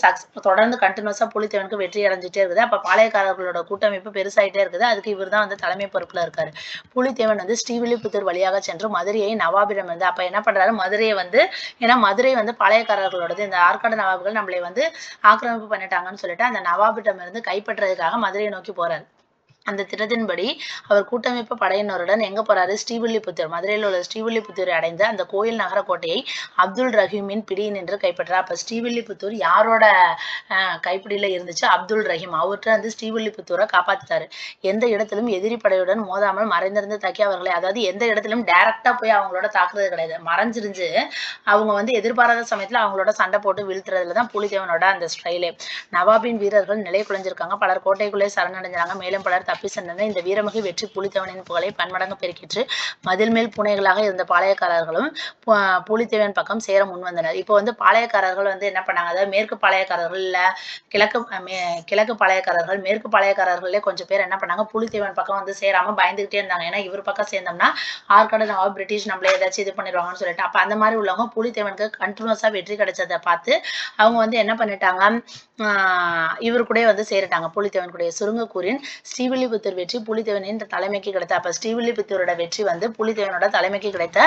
தொடர்ந்து கண்டினியூஸா புலித்தேவனுக்கு வெற்றி அடைஞ்சிட்டே இருக்குது. அப்ப பாளையக்காரர்களோட கூட்டமைப்பு பெருசாயிட்டே இருக்குது. அதுக்கு இவர் தான் வந்து தலைமை பொறுப்புல இருக்காரு. புலித்தேவன் வந்து ஸ்ரீவில்லிபுத்தூர் வழியாக சென்று மதுரையை நவாபிடம் வந்து அப்ப என்ன பண்றாரு, மதுரையை வந்து, ஏன்னா மதுரை வந்து பாளையக்காரர்களோடது, இந்த ஆற்காடு நவாபுகள் நம்மளை வந்து ஆக்கிரமிப்பு பண்ணிட்டாங்கன்னு சொல்லிட்டு அந்த நவாபிடம் இருந்து கைப்பற்றுறதுக்காக மதுரையை நோக்கி போறாரு. அந்த திட்டத்தின்படி அவர் கூட்டமைப்பு படையினருடன் எங்க போறாரு, ஸ்ரீவில்லிபுத்தூர், மதுரையில் உள்ள ஸ்ரீவில்லிபுத்தூரை அடைந்து அந்த கோயில் நகர கோட்டையை அப்துல் ரஹீமின் பிடி நின்று கைப்பற்றார். அப்ப ஸ்ரீவில்லிபுத்தூர் யாரோட கைப்பிடியில இருந்துச்சு, அப்துல் ரஹீம். அவர்கிட்ட வந்து ஸ்ரீவில்லிபுத்தூரை காப்பாத்திட்டாரு. எந்த இடத்திலும் எதிரி படையுடன் மோதாமல் மறைந்திருந்து தாக்கி அவர்களை, அதாவது எந்த இடத்திலும் டைரக்டா போய் அவங்களோட தாக்குறது கிடையாது, மறைஞ்சிருந்து அவங்க வந்து எதிர்பாராத சமயத்துல அவங்களோட சண்டை போட்டு வீழ்த்துறதுலதான் புலித்தேவனோட அந்த ஸ்டைலே. நவாபின் வீரர்கள் நிலை குலைஞ்சிருக்காங்க, பலர் கோட்டைக்குள்ளே சரணடைஞ்சாங்க, மேலும் பலர் தப்பி சென்றனர். இந்த வீரமிகு வெற்றி புலித்தேவனின் புகழை பன்மடங்கு பெருக்கிற்று. மதில் மேல் பூனைகளாக இருந்த பாளையக்காரர்களும் புலித்தேவன் பக்கம் சேர முன்வந்தனர். இப்போ வந்து பாளையக்காரர்கள் வந்து என்ன பண்ணாங்க, அதாவது மேற்கு பாளையக்காரர்கள் இல்ல கிழக்கு பாளையக்காரர்கள், மேற்கு பாளையக்காரர்களே கொஞ்சம் பேர் என்ன பண்ணாங்க, புலித்தேவன் பக்கம் வந்து சேராம பயந்துகிட்டே இருந்தாங்க. ஏன்னா இவர் பக்கம் சேர்ந்தோம்னா ஆற்காடு நவாப் பிரிட்டிஷ் நம்மளே ஏதாச்சும் இது பண்ணிடுவாங்கன்னு சொல்லிட்டு. அப்ப அந்த மாதிரி உள்ளவங்க புலித்தேவனுக்கு கண்டினியூஸா வெற்றி கிடைச்சதை பார்த்து அவங்க வந்து என்ன பண்ணிட்டாங்க, இவர் கூட வந்து சேரிட்டாங்க, புலித்தேவன் கூட. சுருங்கக்கூறின் ஸ்ரீவில்லிபுத்தூர் வெற்றி புலித்தேவனின் தலைமைக்கு கிடைத்த, அப்ப ஸ்ரீவில்லிபுத்தூரோட வெற்றி வந்து புலித்தேவனோட தலைமைக்கு கிடைத்த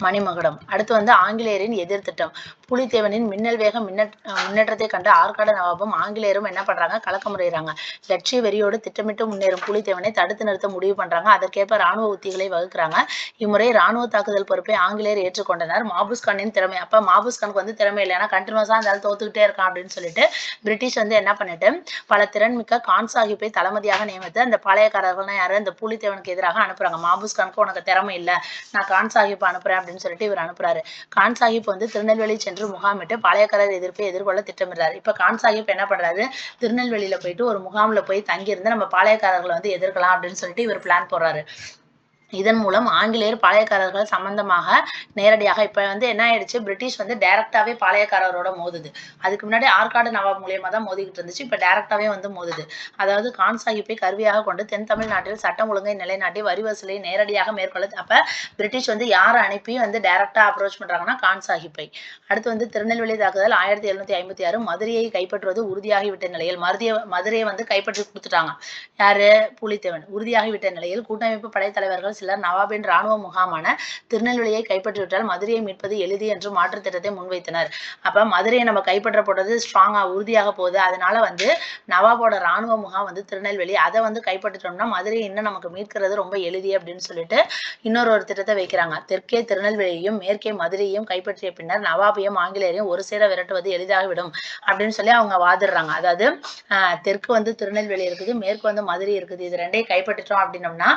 மணிமகுடம். அடுத்து வந்து ஆங்கிலேயரின் எதிர்த்திட்டம். புலித்தேவனின் மின்னல் வேக முன்னேற்றத்தை கண்டு ஆற்காடு நவாபும் ஆங்கிலேயரும் என்ன பண்றாங்க, கலக்கமுறைறாங்க. லட்சிய வெறியோடு திட்டமிட்டு முன்னேறும் புலித்தேவனை தடுத்து நிறுத்த முடிவு பண்றாங்க. அதற்கேற்ப ராணுவ உத்திகளை வகுக்கிறாங்க. இம்முறை ராணுவ தாக்குதல் பொறுப்பை ஆங்கிலேயர் ஏற்றுக்கொண்டனர். மாபூஸ் கானின் திறமை, அப்ப மாபூஸ் கானுக்கு வந்து திறமை இல்லை, ஏன்னா கண்டினியூஸா இருந்தாலும் தோத்துக்கிட்டே இருக்கான் அப்படின்னு சொல்லிட்டு பிரிட்டிஷ் வந்து என்ன பண்ணிட்டு பல திறன்மிக்க கான் சாஹிப்பை தளபதியாக நியமித்து அந்த பாளையக்காரர்கள்னா யாரு, அந்த புலித்தேவனுக்கு எதிராக அனுப்புறாங்க. மாபூஸ் கானுக்கு உனக்கு திறமை இல்லை, நான் கான் சாஹிப் அனுப்புறேன் அப்படின்னு சொல்லிட்டு இவர் அனுப்புறாரு. கான் சாஹிப் வந்து திருநெல்வேலி சென்று முகாமிட்டு பாளையக்காரர் எதிர்ப்பை எதிர்கொள்ள திட்டமிடுறாரு. இப்ப கான் சாஹிப் என்ன பண்றாரு, திருநெல்வேலியில போயிட்டு ஒரு முகாம்ல போய் தங்கியிருந்து நம்ம பாளையக்காரர்களை வந்து எதிர்க்கலாம் அப்படின்னு சொல்லிட்டு இவர் பிளான் போடுறாரு. இதன் மூலம் ஆங்கிலேயர் பாளையக்காரர்கள் சம்பந்தமாக நேரடியாக, இப்ப வந்து என்ன ஆயிடுச்சு, பிரிட்டிஷ் வந்து டைரக்டாவே பாளையக்காரரோட மோதுது. அதுக்கு முன்னாடி ஆற்காடு நவாப் மூலியமா தான் மோதிக்கிட்டு இருந்துச்சு, இப்ப டைரக்டாவே வந்து மோதுது. அதாவது கான் சாஹிப்பை கருவியாக கொண்டு தென் தமிழ்நாட்டில் சட்டம் ஒழுங்கை நிலைநாட்டி வரி வசூலை நேரடியாக மேற்கொள்ள, அப்ப பிரிட்டிஷ் வந்து யாரை அனுப்பி வந்து டைரக்டா அப்ரோச் பண்றாங்கன்னா கான் சாஹிப்பை. அடுத்து வந்து திருநெல்வேலி தாக்குதல் 1756. மதுரையை கைப்பற்றுவது உறுதியாகிவிட்ட நிலையில், மதுரையை வந்து கைப்பற்றி கொடுத்துட்டாங்க யாரு, புலித்தேவன். உறுதியாகிவிட்ட நிலையில் கூட்டமைப்பு படைத்தலைவர்கள் சிலர் நவாபின் ராணுவ முகாமான திருநெல்வேலியை கைப்பற்றிவிட்டால் மதுரையை மீட்பது எளிது என்று மாற்று திட்டத்தை முன்வைத்தனர். அப்ப மதுரையை நம்ம கைப்பற்ற போறது ஸ்ட்ராங்கா உறுதியாக போகுது, அதனால வந்து நவாபோட ராணுவ முகாம் வந்து திருநெல்வேலி, அதை வந்து கைப்பற்றிட்டோம்னா மதுரையை இன்னும் நமக்கு மீட்கிறது ரொம்ப எளிது அப்படின்னு சொல்லிட்டு ஒரு திட்டத்தை வைக்கிறாங்க. தெற்கே திருநெல்வேலியையும் மேற்கே மதுரையையும் கைப்பற்றிய பின்னர் நவாபையும் ஆங்கிலேயரையும் ஒரு சேர விரட்டுவது எளிதாகிவிடும் அப்படின்னு சொல்லி அவங்க வாதிடுறாங்க. அதாவது தெற்கு வந்து திருநெல்வேலி இருக்குது, மேற்கு வந்து மதுரை இருக்குது, இது ரெண்டையும் கைப்பற்றிட்டோம் அப்படின்னம்னா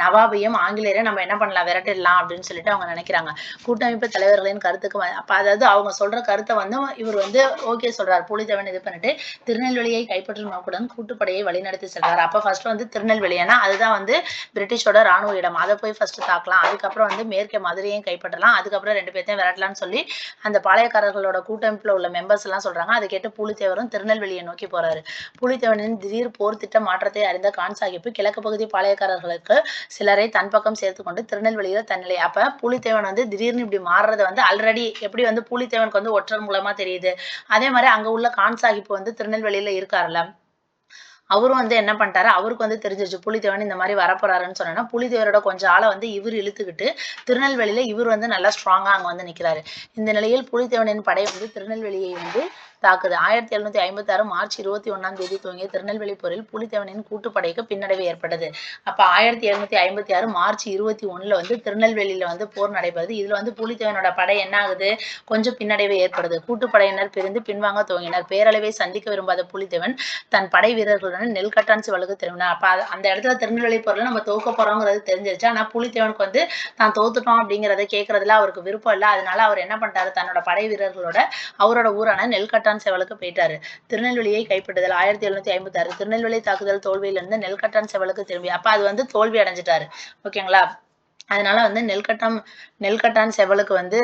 நவாபையும் ஆங்கிலேயரை நம்ம என்ன பண்ணலாம், விரட்டிடலாம் அப்படின்னு சொல்லிட்டு அவங்க நினைக்கிறாங்க. கூட்டமைப்பு தலைவர்களின் கருத்துக்கு அப்ப அதாவது அவங்க சொல்ற கருத்தை வந்து இவர் வந்து ஓகே சொல்றாரு. புலித்தேவன் இது பண்ணிட்டு திருநெல்வேலியை கைப்பற்றும் நோக்குடன் கூட்டுப்படையை வழிநடத்தி செல்றாரு. அப்ப ஃபர்ஸ்ட் வந்து திருநெல்வேலி, ஏன்னா அதுதான் வந்து பிரிட்டிஷோட ராணுவ இடம், அதை போய் ஃபர்ஸ்ட் தாக்கலாம், அதுக்கப்புறம் வந்து மேற்கே மதுரையும் கைப்பற்றலாம், அதுக்கப்புறம் ரெண்டு பேர்த்தையும் விரட்டலாம்னு சொல்லி அந்த பாளையக்காரர்களோட கூட்டமைப்புல உள்ள மெம்பர்ஸ் எல்லாம் சொல்றாங்க. அதை கேட்டு புலித்தேவரும் திருநெல்வேலியை நோக்கி போறாரு. புலித்தேவனின் திடீர் போர் திட்ட மாற்றத்தை அறிந்த கான் சாஹிப் கிழக்கு பகுதி பாளையக்காரர்களுக்கு சிலரை தன் பக்கம் சேர்த்து கொண்டு திருநெல்வேலியில தன்னிலை. அப்ப புலித்தேவன் வந்து திடீர்னு இப்படி மாறுறது வந்து ஆல்ரெடி எப்படி வந்து புலித்தேவனுக்கு வந்து ஒற்றர் மூலமா தெரியுது, அதே மாதிரி அங்க உள்ள கான் சாஹிப் வந்து திருநெல்வேலியில இருக்காருல்ல, அவரும் வந்து என்ன பண்ணிட்டாரு, அவருக்கு வந்து தெரிஞ்சிருச்சு புலித்தேவன் இந்த மாதிரி வரப்போறாருன்னு சொன்னா புலித்தேவரோட கொஞ்சம் ஆளை வந்து இவர் இழுத்துக்கிட்டு திருநெல்வேலியில இவர் வந்து நல்லா ஸ்ட்ராங்கா அங்க வந்து நிக்கிறாரு. இந்த நிலையில் புலித்தேவனின் படை வந்து திருநெல்வேலியை வந்து தாக்குது. 1756 மார்ச் 21 துவங்கிய திருநெல்வேலி போரில் புலித்தேவனின் கூட்டுப்படைக்கு பின்னடைவு ஏற்பட்டது. அப்ப 1756 மார்ச் 21 வந்து திருநெல்வேலியில வந்து போர் நடைபெறுது. இதுல வந்து புலித்தேவனோட படை என்ன ஆகுது, கொஞ்சம் பின்னடைவு ஏற்படுது. கூட்டுப்படையினர் பிரிந்து பின்வாங்க துவங்கினர். பேரழிவை சந்திக்க விரும்பாத புலித்தேவன் தன் படை வீரர்களுடன் நெல்கட்டான் சிவலுக்கு திரும்பினார். அப்ப அந்த இடத்துல திருநெல்வேலி போர்ல நம்ம தோக்க போறோங்கிறது தெரிஞ்சிருச்சு. ஆனா புலித்தேவனுக்கு வந்து தான் தோத்துட்டோம் அப்படிங்கறத கேட்கறதுல அவருக்கு விருப்பம் இல்லை. அதனால அவர் என்ன பண்ணிட்டாரு, தன்னோட படை வீரர்களோட அவரோட ஊரான நெல்கட்டான் செவலுக்கு போயிட்டாரு. திருநெல்வேலியை கைப்பற்றுதல் 1756 திருநெல்வேலி தாக்குதல் தோல்வியிலிருந்து நெல்கட்டான் செவலுக்கு திரும்பி அப்ப அது வந்து தோல்வி அடைஞ்சிட்டாரு. ஓகேங்களா. அதனால வந்து நெல்கட்டான் செவலுக்கு வந்து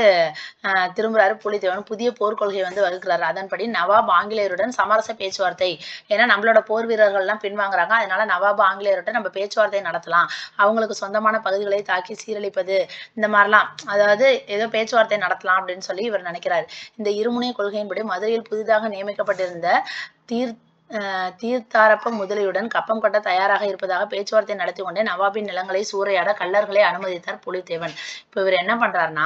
திரும்புறாரு புலித்தேவன். புதிய போர் கொள்கையை வந்து வகுக்கிறாரு. அதன்படி நவாப் ஆங்கிலேயருடன் சமரச பேச்சுவார்த்தை, ஏன்னா நம்மளோட போர் வீரர்கள் எல்லாம் பின்வாங்குறாங்க, அதனால நவாப் ஆங்கிலேயர்கிட்ட நம்ம பேச்சுவார்த்தை நடத்தலாம், அவங்களுக்கு சொந்தமான பகுதிகளை தாக்கி சீரழிப்பது இந்த மாதிரிலாம், அதாவது ஏதோ பேச்சுவார்த்தை நடத்தலாம் அப்படின்னு சொல்லி இவர் நினைக்கிறாரு. இந்த இருமுனை கொள்கையின்படி மதுரையில் புதிதாக நியமிக்கப்பட்டிருந்த தீர்த்தாரப்ப முதலியுடன் கப்பம் கட்ட தயாராக இருப்பதாக பேச்சுவார்த்தை நடத்தி கொண்டே நவாபின் நிலங்களை சூறையாட கள்ளர்களை அனுமதித்தார் புலித்தேவன். இப்ப இவர் என்ன பண்றாருன்னா,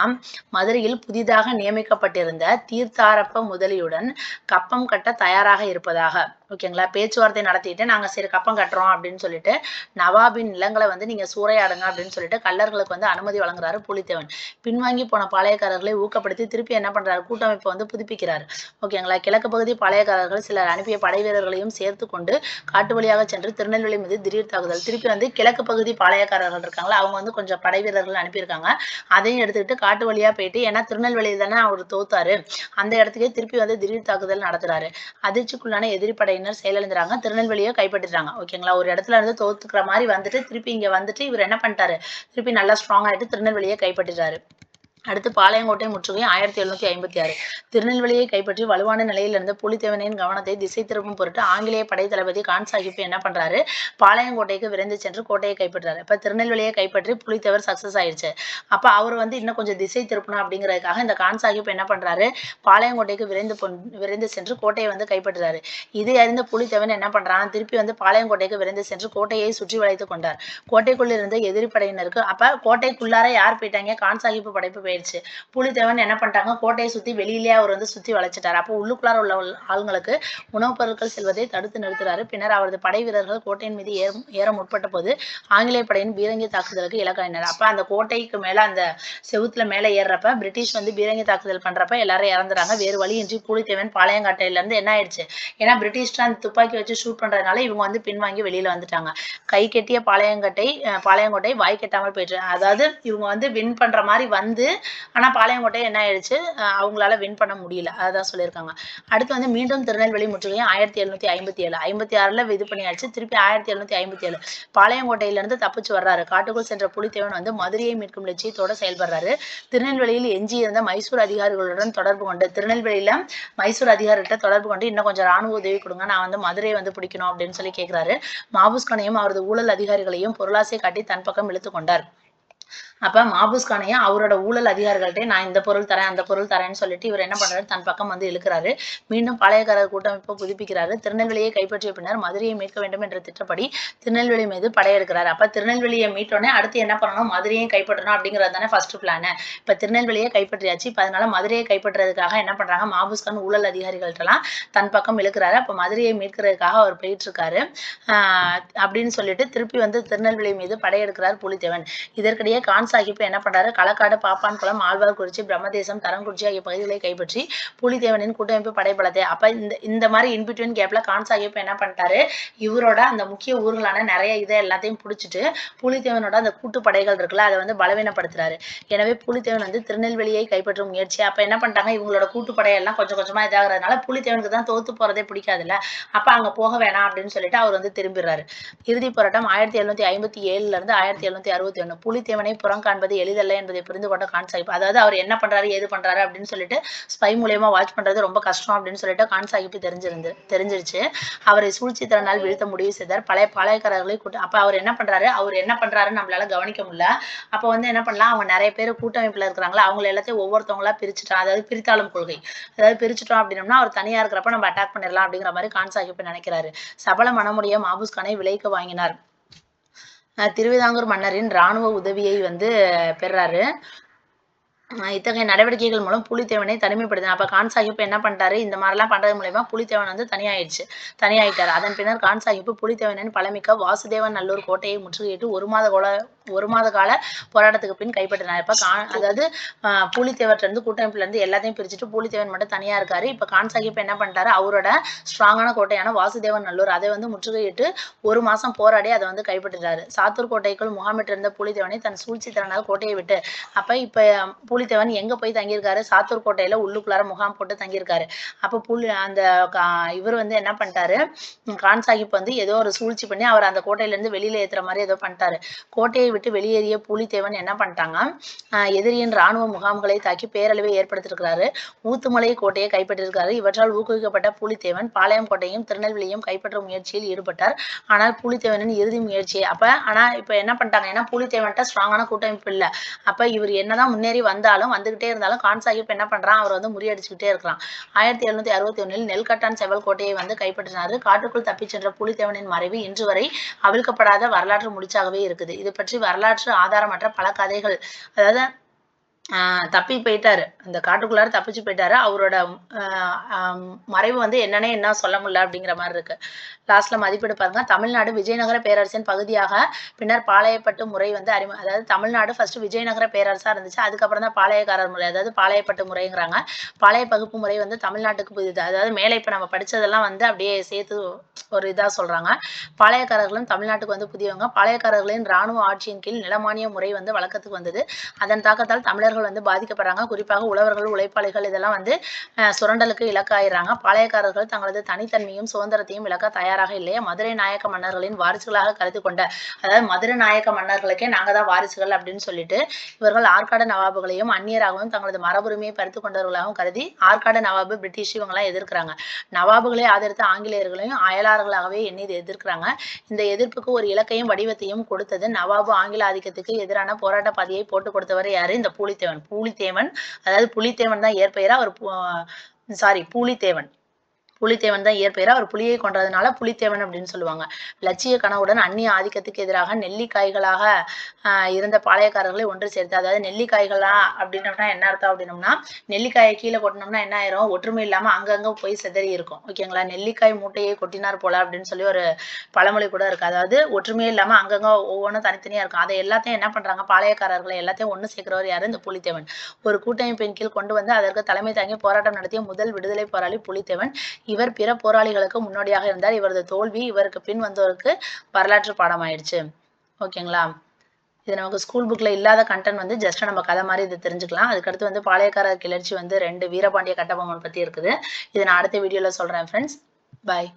மதுரையில் புதிதாக நியமிக்கப்பட்டிருந்த தீர்த்தாரப்ப முதலியுடன் கப்பம் கட்ட தயாராக இருப்பதாக, ஓகேங்களா, பேச்சுவார்த்தை நடத்திட்டு நாங்க சரி கப்பம் கட்டுறோம் அப்படின்னு சொல்லிட்டு நவாபின் நிலங்களை வந்து நீங்க சூறையாடுங்க அப்படின்னு சொல்லிட்டு கள்ளர்களுக்கு வந்து அனுமதி வழங்குறாரு புலித்தேவன். பின்வாங்கி போன பாளையக்காரர்களை ஊக்கப்படுத்தி திருப்பி என்ன பண்றாரு, கூட்டமைப்பை வந்து புதுப்பிக்கிறாரு. ஓகேங்களா. கிழக்கு பகுதி பாளையக்காரர்கள் சிலர் அனுப்பிய படை வீரர்களையும் சேர்த்து கொண்டு காட்டு வழியாக சென்று திருநெல்வேலி மீது திடீர் தாக்குதல். திருப்பி வந்து கிழக்கு பகுதி பாளையக்காரர்கள் இருக்காங்களா, அவங்க வந்து கொஞ்சம் படை வீரர்கள் அனுப்பியிருக்காங்க, அதையும் எடுத்துக்கிட்டு காட்டு வழியா போயிட்டு, ஏன்னா திருநெல்வேலியில் தானே அவர் தோத்தாரு, அந்த இடத்துக்கே திருப்பி வந்து திடீர் தாக்குதல் நடத்துறாரு. அதிர்ச்சிக்குள்ளான எதிரி படையினர் செயலிழந்துறாங்க, திருநெல்வேலியை கைப்பற்றிட்டாங்க. ஓகேங்களா. ஒரு இடத்துல இருந்து தோத்துக்கிற மாதிரி வந்துட்டு திருப்பி இங்க வந்துட்டு இவர் என்ன பண்ணிட்டாரு, திருப்பி நல்லா ஸ்ட்ராங் ஆயிட்டு திருநெல்வேலியை கைப்பற்றிட்டாரு. அடுத்து பாளையங்கோட்டை முற்றுகை 1756 திருநெல்வேலியை கைப்பற்றி வலுவான நிலையில் இருந்த புலித்தேவனின் கவனத்தை திசை திருப்பும் பொருட்டு ஆங்கிலேய படை தளபதி கான் சாஹிப் என்ன பண்றாரு, பாளையங்கோட்டைக்கு விரைந்து சென்று கோட்டையை கைப்பற்றாரு. இப்ப திருநெல்வேலியை கைப்பற்றி புலித்தேவர் சக்சஸ் ஆயிடுச்சு. அப்ப அவர் வந்து இன்னும் கொஞ்சம் திசை திருப்பணும் அப்படிங்கிறதுக்காக இந்த கான் சாஹிப் என்ன பண்றாரு, பாளையங்கோட்டைக்கு விரைந்து சென்று கோட்டையை வந்து கைப்பற்றுறாரு. இதை அறிந்த புலித்தேவன் என்ன பண்றான், திருப்பி வந்து பாளையங்கோட்டைக்கு விரைந்து சென்று கோட்டையை சுற்றி வளைத்துக் கொண்டார். கோட்டைக்குள் இருந்த எதிரி படையினருக்கு அப்ப கோட்டைக்குள்ளார யார் போயிட்டாங்க, கான் சாஹிப் படைப்பு போயிடுச்சு. புலித்தேவன் என்ன பண்ணிட்டாங்க, கோட்டையை சுத்தி வெளியிலேயே அவர் வந்து சுத்தி வளைச்சிட்டாரு. அப்போ உள்ளுக்குள்ளார உள்ள ஆளுங்களுக்கு உணவுப் பொருட்கள் செல்வதை தடுத்து நிறுத்துறாரு. பின்னர் அவரது படை வீரர்கள் கோட்டையின் மீது ஏற முற்பட்ட போது ஆங்கிலேய படையின் பீரங்கி தாக்குதலுக்கு இலக்காயினர். அப்ப அந்த கோட்டைக்கு மேல அந்த செவுத்துல மேல ஏறப்ப பிரிட்டிஷ் வந்து பீரங்கி தாக்குதல் பண்றப்ப எல்லாரும் இறந்துறாங்க. வேறு வழியின்றி புலித்தேவன் பாளையங்காட்டையில இருந்து என்ன ஆயிடுச்சு, ஏன்னா பிரிட்டிஷ் அந்த துப்பாக்கி வச்சு ஷூட் பண்றதுனால இவங்க வந்து பின்வாங்கி வெளியில வந்துட்டாங்க. கை கெட்டிய பாளையங்கோட்டை வாய் கெட்டாமல் போயிட்டு, அதாவது இவங்க வந்து வின் பண்ற மாதிரி வந்து, ஆனா பாளையங்கோட்டை என்ன ஆயிடுச்சு, அவங்களால வின் பண்ண முடியல, அதான் சொல்லியிருக்காங்க. அடுத்து வந்து மீண்டும் திருநெல்வேலி முற்றுகை 1757 56ல இது பண்ணியாச்சு. திருப்பி 1757 பாளையங்கோட்டையில இருந்து தப்பிச்சு வர்றாரு. காட்டுக்குள் சென்ற புலித்தேவன் வந்து மதுரையை மீட்கும் லட்சியத்தோட செயல்படுறாரு. திருநெல்வேலியில் எஞ்சி இருந்த மைசூர் அதிகாரிகளுடன் தொடர்பு கொண்டு இன்னும் கொஞ்சம் ராணுவ உதவி கொடுங்க, நான் வந்து மதுரையை வந்து பிடிக்கணும் அப்படின்னு சொல்லி கேட்கிறாரு. மாபுஸ்கானையும் அவரது ஊழல் அதிகாரிகளையும் பொருளாசை காட்டி தன் பக்கம் இழுத்து கொண்டார். அப்ப மாபுஸ்கானையும் அவரோட ஊழல் அதிகாரிகள்கிட்ட நான் இந்த பொருள் தரேன் அந்த பொருள் தரேன்னு சொல்லிட்டு இவர் என்ன பண்றாரு, தன் பக்கம் வந்து இழுக்கிறாரு. மீண்டும் பாளையக்காரர் கூட்டமைப்பை புதுப்பிக்கிறாரு. திருநெல்வேலியை கைப்பற்றிய பின்னர் மதுரையை மீட்க வேண்டும் என்ற திட்டப்படி திருநெல்வேலி மீது படையெடுக்கிறாரு. அப்ப திருநெல்வேலியை மீட்டோடனே அடுத்து என்ன பண்ணணும், மதுரையும் கைப்பற்றணும் அப்படிங்கிறது தானே ஃபர்ஸ்ட் பிளான். இப்ப திருநெல்வேலியை கைப்பற்றியாச்சு. இப்ப அதனால மதுரையை கைப்பற்றுறதுக்காக என்ன பண்றாங்க, மாபுஸ்கான் ஊழல் அதிகாரிகள்ட்ட எல்லாம் தன் பக்கம் இழுக்கிறாரு. அப்ப மதுரையை மீட்கிறதுக்காக அவர் போயிட்டு இருக்காரு அப்படின்னு சொல்லிட்டு திருப்பி வந்து திருநெல்வேலி மீது படையெடுக்கிறார் புலித்தேவன். இதற்கிடையே கான் சாஹிப் என்ன பண்றாரு, களக்காடு, பாப்பான்குளம், ஆழ்வார்குறிச்சி, பிரம்மதேசம், தரங்குறிச்சி ஆகிய பகுதிகளை கைப்பற்றி புலித்தேவனின் கூட்டமைப்பு படைபலத்தை அப்ப இந்த மாதிரி இன்பிட்வீன் கேப்ல கான் சாஹிப் என்ன பண்ணிட்டாரு, இவரோட அந்த முக்கிய ஊர்களான நிறைய இதை எல்லாத்தையும் பிடிச்சிட்டு புலித்தேவனோட அந்த கூட்டுப்படைகள் இருக்குல்ல அதை வந்து பலவீனப்படுத்துறாரு. எனவே புலித்தேவன் வந்து திருநெல்வேலியை கைப்பற்றும் முயற்சி அப்ப என்ன பண்ணிட்டாங்க, இவங்களோட கூட்டுப்படையெல்லாம் கொஞ்சம் கொஞ்சமா இதாகிறதுனால புலித்தேவனுக்கு தான் தோத்து போறதே பிடிக்காதுல்ல, அப்ப அங்க போக வேணாம் அப்படின்னு சொல்லிட்டு அவர் வந்து திரும்பிடுறாரு. இறுதி போராட்டம் 1757 இருந்து 1761 புலித்தேவனை இனம் காண்பது எளிதல்ல என்பதை புரிந்து கொண்ட கான் சாஹிப். அதாவது அவர் என்ன பண்றாரு ஏது பண்றாரு அப்படின்னு சொல்லிட்டு ஸ்பை மூலியமா வாட்ச் பண்றது ரொம்ப கஷ்டம் அப்படின்னு சொல்லிட்டு கான் சாஹிப் தெரிஞ்சிருச்சு. அவரை சூழ்ச்சி திறனால் வீழ்த்த முடிவு செய்தார். பழைய பாளையக்காரர்களை கூட்ட அப்ப அவர் என்ன பண்றாருன்னு நம்மளால கவனிக்க முடியல. அப்ப வந்து என்ன பண்ணலாம், அவங்க நிறைய பேர் கூட்டமைப்புல இருக்கிறாங்களா அவங்களை எல்லாத்தையும் ஒவ்வொருத்தவங்களா பிரிச்சுட்டான். அதாவது பிரித்தாளும் கொள்கை. அதாவது பிரிச்சுட்டோம் அப்படின்னோம்னா அவர் தனியா இருக்கிறப்ப நம்ம அட்டாக் பண்ணிடலாம் அப்படிங்கிற மாதிரி கான் சாஹிப் நினைக்கிறாரு. சபல மனமுடைய மாபூஸ் கானை விலைக்கு வாங்கினார். திருவிதாங்கூர் மன்னரின் இராணுவ உதவியை வந்து பெறாரு. இத்தகைய நடவடிக்கைகள் மூலம் புலித்தேவனை தனிமைப்படுத்தினார். அப்ப கான் சாஹிப் என்ன பண்ணிட்டாரு, இந்த மாதிரிலாம் பண்றது மூலமா புலித்தேவன் வந்து தனியாயிட்டாரு. அதன் பின்னர் கான் சாஹிப் புலித்தேவனின் பழமிக்க வாசுதேவன் நல்லூர் கோட்டையை முற்றுகையிட்டு ஒரு மாத கால போராட்டத்துக்கு பின் கைப்பற்றினார். இப்ப அதாவது பூலித்தேவர்ல இருந்து கூட்டமைப்புல இருந்து எல்லாத்தையும் பிரிச்சுட்டு பூலித்தேவன் மட்டும் தனியா இருக்காரு. இப்ப கான் சாஹிப் என்ன பண்ணிட்டாரு, அவரோட ஸ்ட்ராங்கான கோட்டையான வாசுதேவன் நல்லூர் அதை வந்து முற்றுகையிட்டு 1 மாசம் போராடி அதை வந்து கைப்பற்றினாரு. சாத்தூர் கோட்டைக்குள் முகாமிட்டு இருந்த பூலித்தேவனை தன் சூழ்ச்சி திறனால் கோட்டையை விட்டு இப்ப பூலித்தேவன் எங்க போய் தங்கியிருக்காரு, சாத்தூர் கோட்டையில உள்ளுக்குள்ளார முகாம் போட்டு தங்கியிருக்காரு. அப்ப இவர் வந்து என்ன பண்ணிட்டாரு, கான் சாஹிப் வந்து ஏதோ ஒரு சூழ்ச்சி பண்ணி அவர் அந்த கோட்டையில இருந்து வெளியில ஏத்துற மாதிரி ஏதோ பண்ணிட்டாரு. கோட்டையை விட்டு வெளியேறிய பூலித்தேவன் என்ன பண்ணிட்டாங்க, எதிரியின் ராணுவ முகாம்களை தாக்கி பேரழிவை ஏற்படுத்தியிருக்கிறாரு. ஊத்துமலை கோட்டையை கைப்பற்றியிருக்காரு. இவற்றால் ஊக்குவிக்கப்பட்ட பூலித்தேவன் பாளையம் கோட்டையும் திருநெல்வேலியும் கைப்பற்றும் முயற்சியில் ஈடுபட்டார். ஆனால் பூலித்தேவனின் இறுதி முயற்சி இப்ப என்ன பண்ணிட்டாங்க, ஏன்னா பூலித்தேவன்ட்ட ஸ்ட்ராங்கான கூட்டமைப்பு இல்ல. அப்ப இவர் என்னதான் முன்னேறி வந்துகிட்டே இருந்தாலும் கான் சாஹிப் என்ன பண்றான், அவர் வந்து முறியடிச்சுக்கிட்டே இருக்கலாம். 1761 நெல்கட்டான் செவல் கோட்டையை வந்து கைப்பற்றினாரு. காட்டுக்குள் தப்பிச் சென்ற பூலித்தேவனின் மறைவு இன்று வரை அவிழ்க்கப்படாத வரலாற்று முடிச்சாகவே இருக்குது. இது பற்றி வரலாற்று ஆதாரமற்ற பல கதைகள், அதாவது தப்பி போயிட்டாரு, அந்த காட்டுக்குள்ளார தப்பிச்சு போயிட்டாரு. அவரோட மறைவு வந்து என்ன சொல்ல முடியல அப்படிங்கிற மாதிரி இருக்கு. லாஸ்ட்ல மதிப்பீடு பாருங்க. தமிழ்நாடு விஜயநகர பேரரசின் பகுதியாக பின்னர் பாளையப்பட்டு முறை வந்து அதாவது தமிழ்நாடு ஃபர்ஸ்ட் விஜயநகர பேரரசா இருந்துச்சு. அதுக்கப்புறம் தான் பாளையக்காரர் முறை, அதாவது பாளையப்பட்டு முறைங்கிறாங்க. பாளைய பகுப்பு முறை வந்து தமிழ்நாட்டுக்கு புதிது. அதாவது மேலே இப்ப நம்ம படிச்சதெல்லாம் வந்து அப்படியே சேர்த்து ஒரு இதா சொல்றாங்க. பாளையக்காரர்களும் தமிழ்நாட்டுக்கு வந்து புதியவங்க. பாளையக்காரர்களின் இராணுவ ஆட்சியின் கீழ் நிலமானிய முறை வந்து வழக்கத்துக்கு வந்தது. அதன் தாக்கத்தால் தமிழர்கள் வந்து பாதிக்கப்படுறாங்க. குறிப்பாக உழவர்கள், உழைப்பாளிகள் இதெல்லாம் வந்து சுரண்டலுக்கு இலக்காயிறாங்க. பாளையக்காரர்கள் தங்களது தனித்தன்மையும் சுதந்திரத்தையும் இழக்க தயாராக இல்லையா. மதுரை நாயக்க மன்னர்களின் வாரிசுகளாக கருதி கொண்ட, அதாவது மதுரை நாயக்க மன்னர்களுக்கே நாங்க தான் வாரிசுகள் அப்படின்னு சொல்லிட்டு இவர்கள் ஆற்காடு நவாபுகளையும் அந்நியராகவும் தங்களது மரபுரிமையை பறித்து கொண்டவர்களாகவும் கருதி ஆற்காடு நவாபு, பிரிட்டிஷ் இவங்கெல்லாம் எதிர்க்கிறாங்க. நவாபுகளை ஆதரித்த ஆங்கிலேயர்களையும் அயலார்களாகவே எண்ணி எதிர்க்கிறாங்க. இந்த எதிர்ப்புக்கு ஒரு இலக்கையும் வடிவத்தையும் கொடுத்தது நவாபு ஆங்கில ஆதிக்கத்துக்கு எதிரான போராட்ட பாதையை போட்டு கொடுத்தவர் யாரு, இந்த பூலித்தேவன். அதாவது புலித்தேவன் தான் இயற்பெயரா, பூலித்தேவன் தான் இயற்பெயரா. அவர் புலியை கொன்றதுனால புலித்தேவன் அப்படின்னு சொல்லுவாங்க. லட்சிய கனவுடன் அந்நிய ஆதிக்கத்துக்கு எதிராக நெல்லிக்காய்களாக இருந்த பாளையக்காரர்களை ஒன்று சேர்த்து, அதாவது நெல்லிக்காய்களா அப்படின்னோம்னா என்ன அர்த்தம் அப்படின்னோம்னா, நெல்லிக்காயை கீழே கொட்டினோம்னா என்ன ஆயிரும், ஒற்றுமை இல்லாம அங்கங்க போய் சிதறி இருக்கும். ஓகேங்களா. நெல்லிக்காய் மூட்டையை கொட்டினார் போல அப்படின்னு சொல்லி ஒரு பழமொழி கூட இருக்கு. அதாவது ஒற்றுமையே இல்லாம அங்கங்க ஒவ்வொன்றும் தனித்தனியா இருக்கும். அதை எல்லாத்தையும் என்ன பண்றாங்க, பாளையக்காரர்களை எல்லாத்தையும் ஒண்ணு சேர்க்கிறவர் யாரு, இந்த புலித்தேவன். ஒரு கூட்டமைப்பின் கீழ் கொண்டு வந்து அதற்கு தலைமை தாங்கி போராட்டம் நடத்திய முதல் விடுதலை போராளி புலித்தேவன். இவர் பிற போராளிகளுக்கு முன்னோடியாக இருந்தார். இவரது தோல்வி இவருக்கு பின் வந்தோருக்கு வரலாற்று பாடமாயிடுச்சு. ஓகேங்களா. இது நமக்கு ஸ்கூல் புக்ல இல்லாத கண்டென்ட் வந்து ஜஸ்ட் நம்ம கதை மாதிரி இதை தெரிஞ்சுக்கலாம். அதுக்கடுத்து வந்து பாளையக்காரர் கிளர்ச்சி வந்து 2 வீரபாண்டிய கட்டபொம்மன் பத்தி இருக்குது. இதை நான் அடுத்த வீடியோல சொல்றேன் ஃப்ரெண்ட்ஸ். பாய்.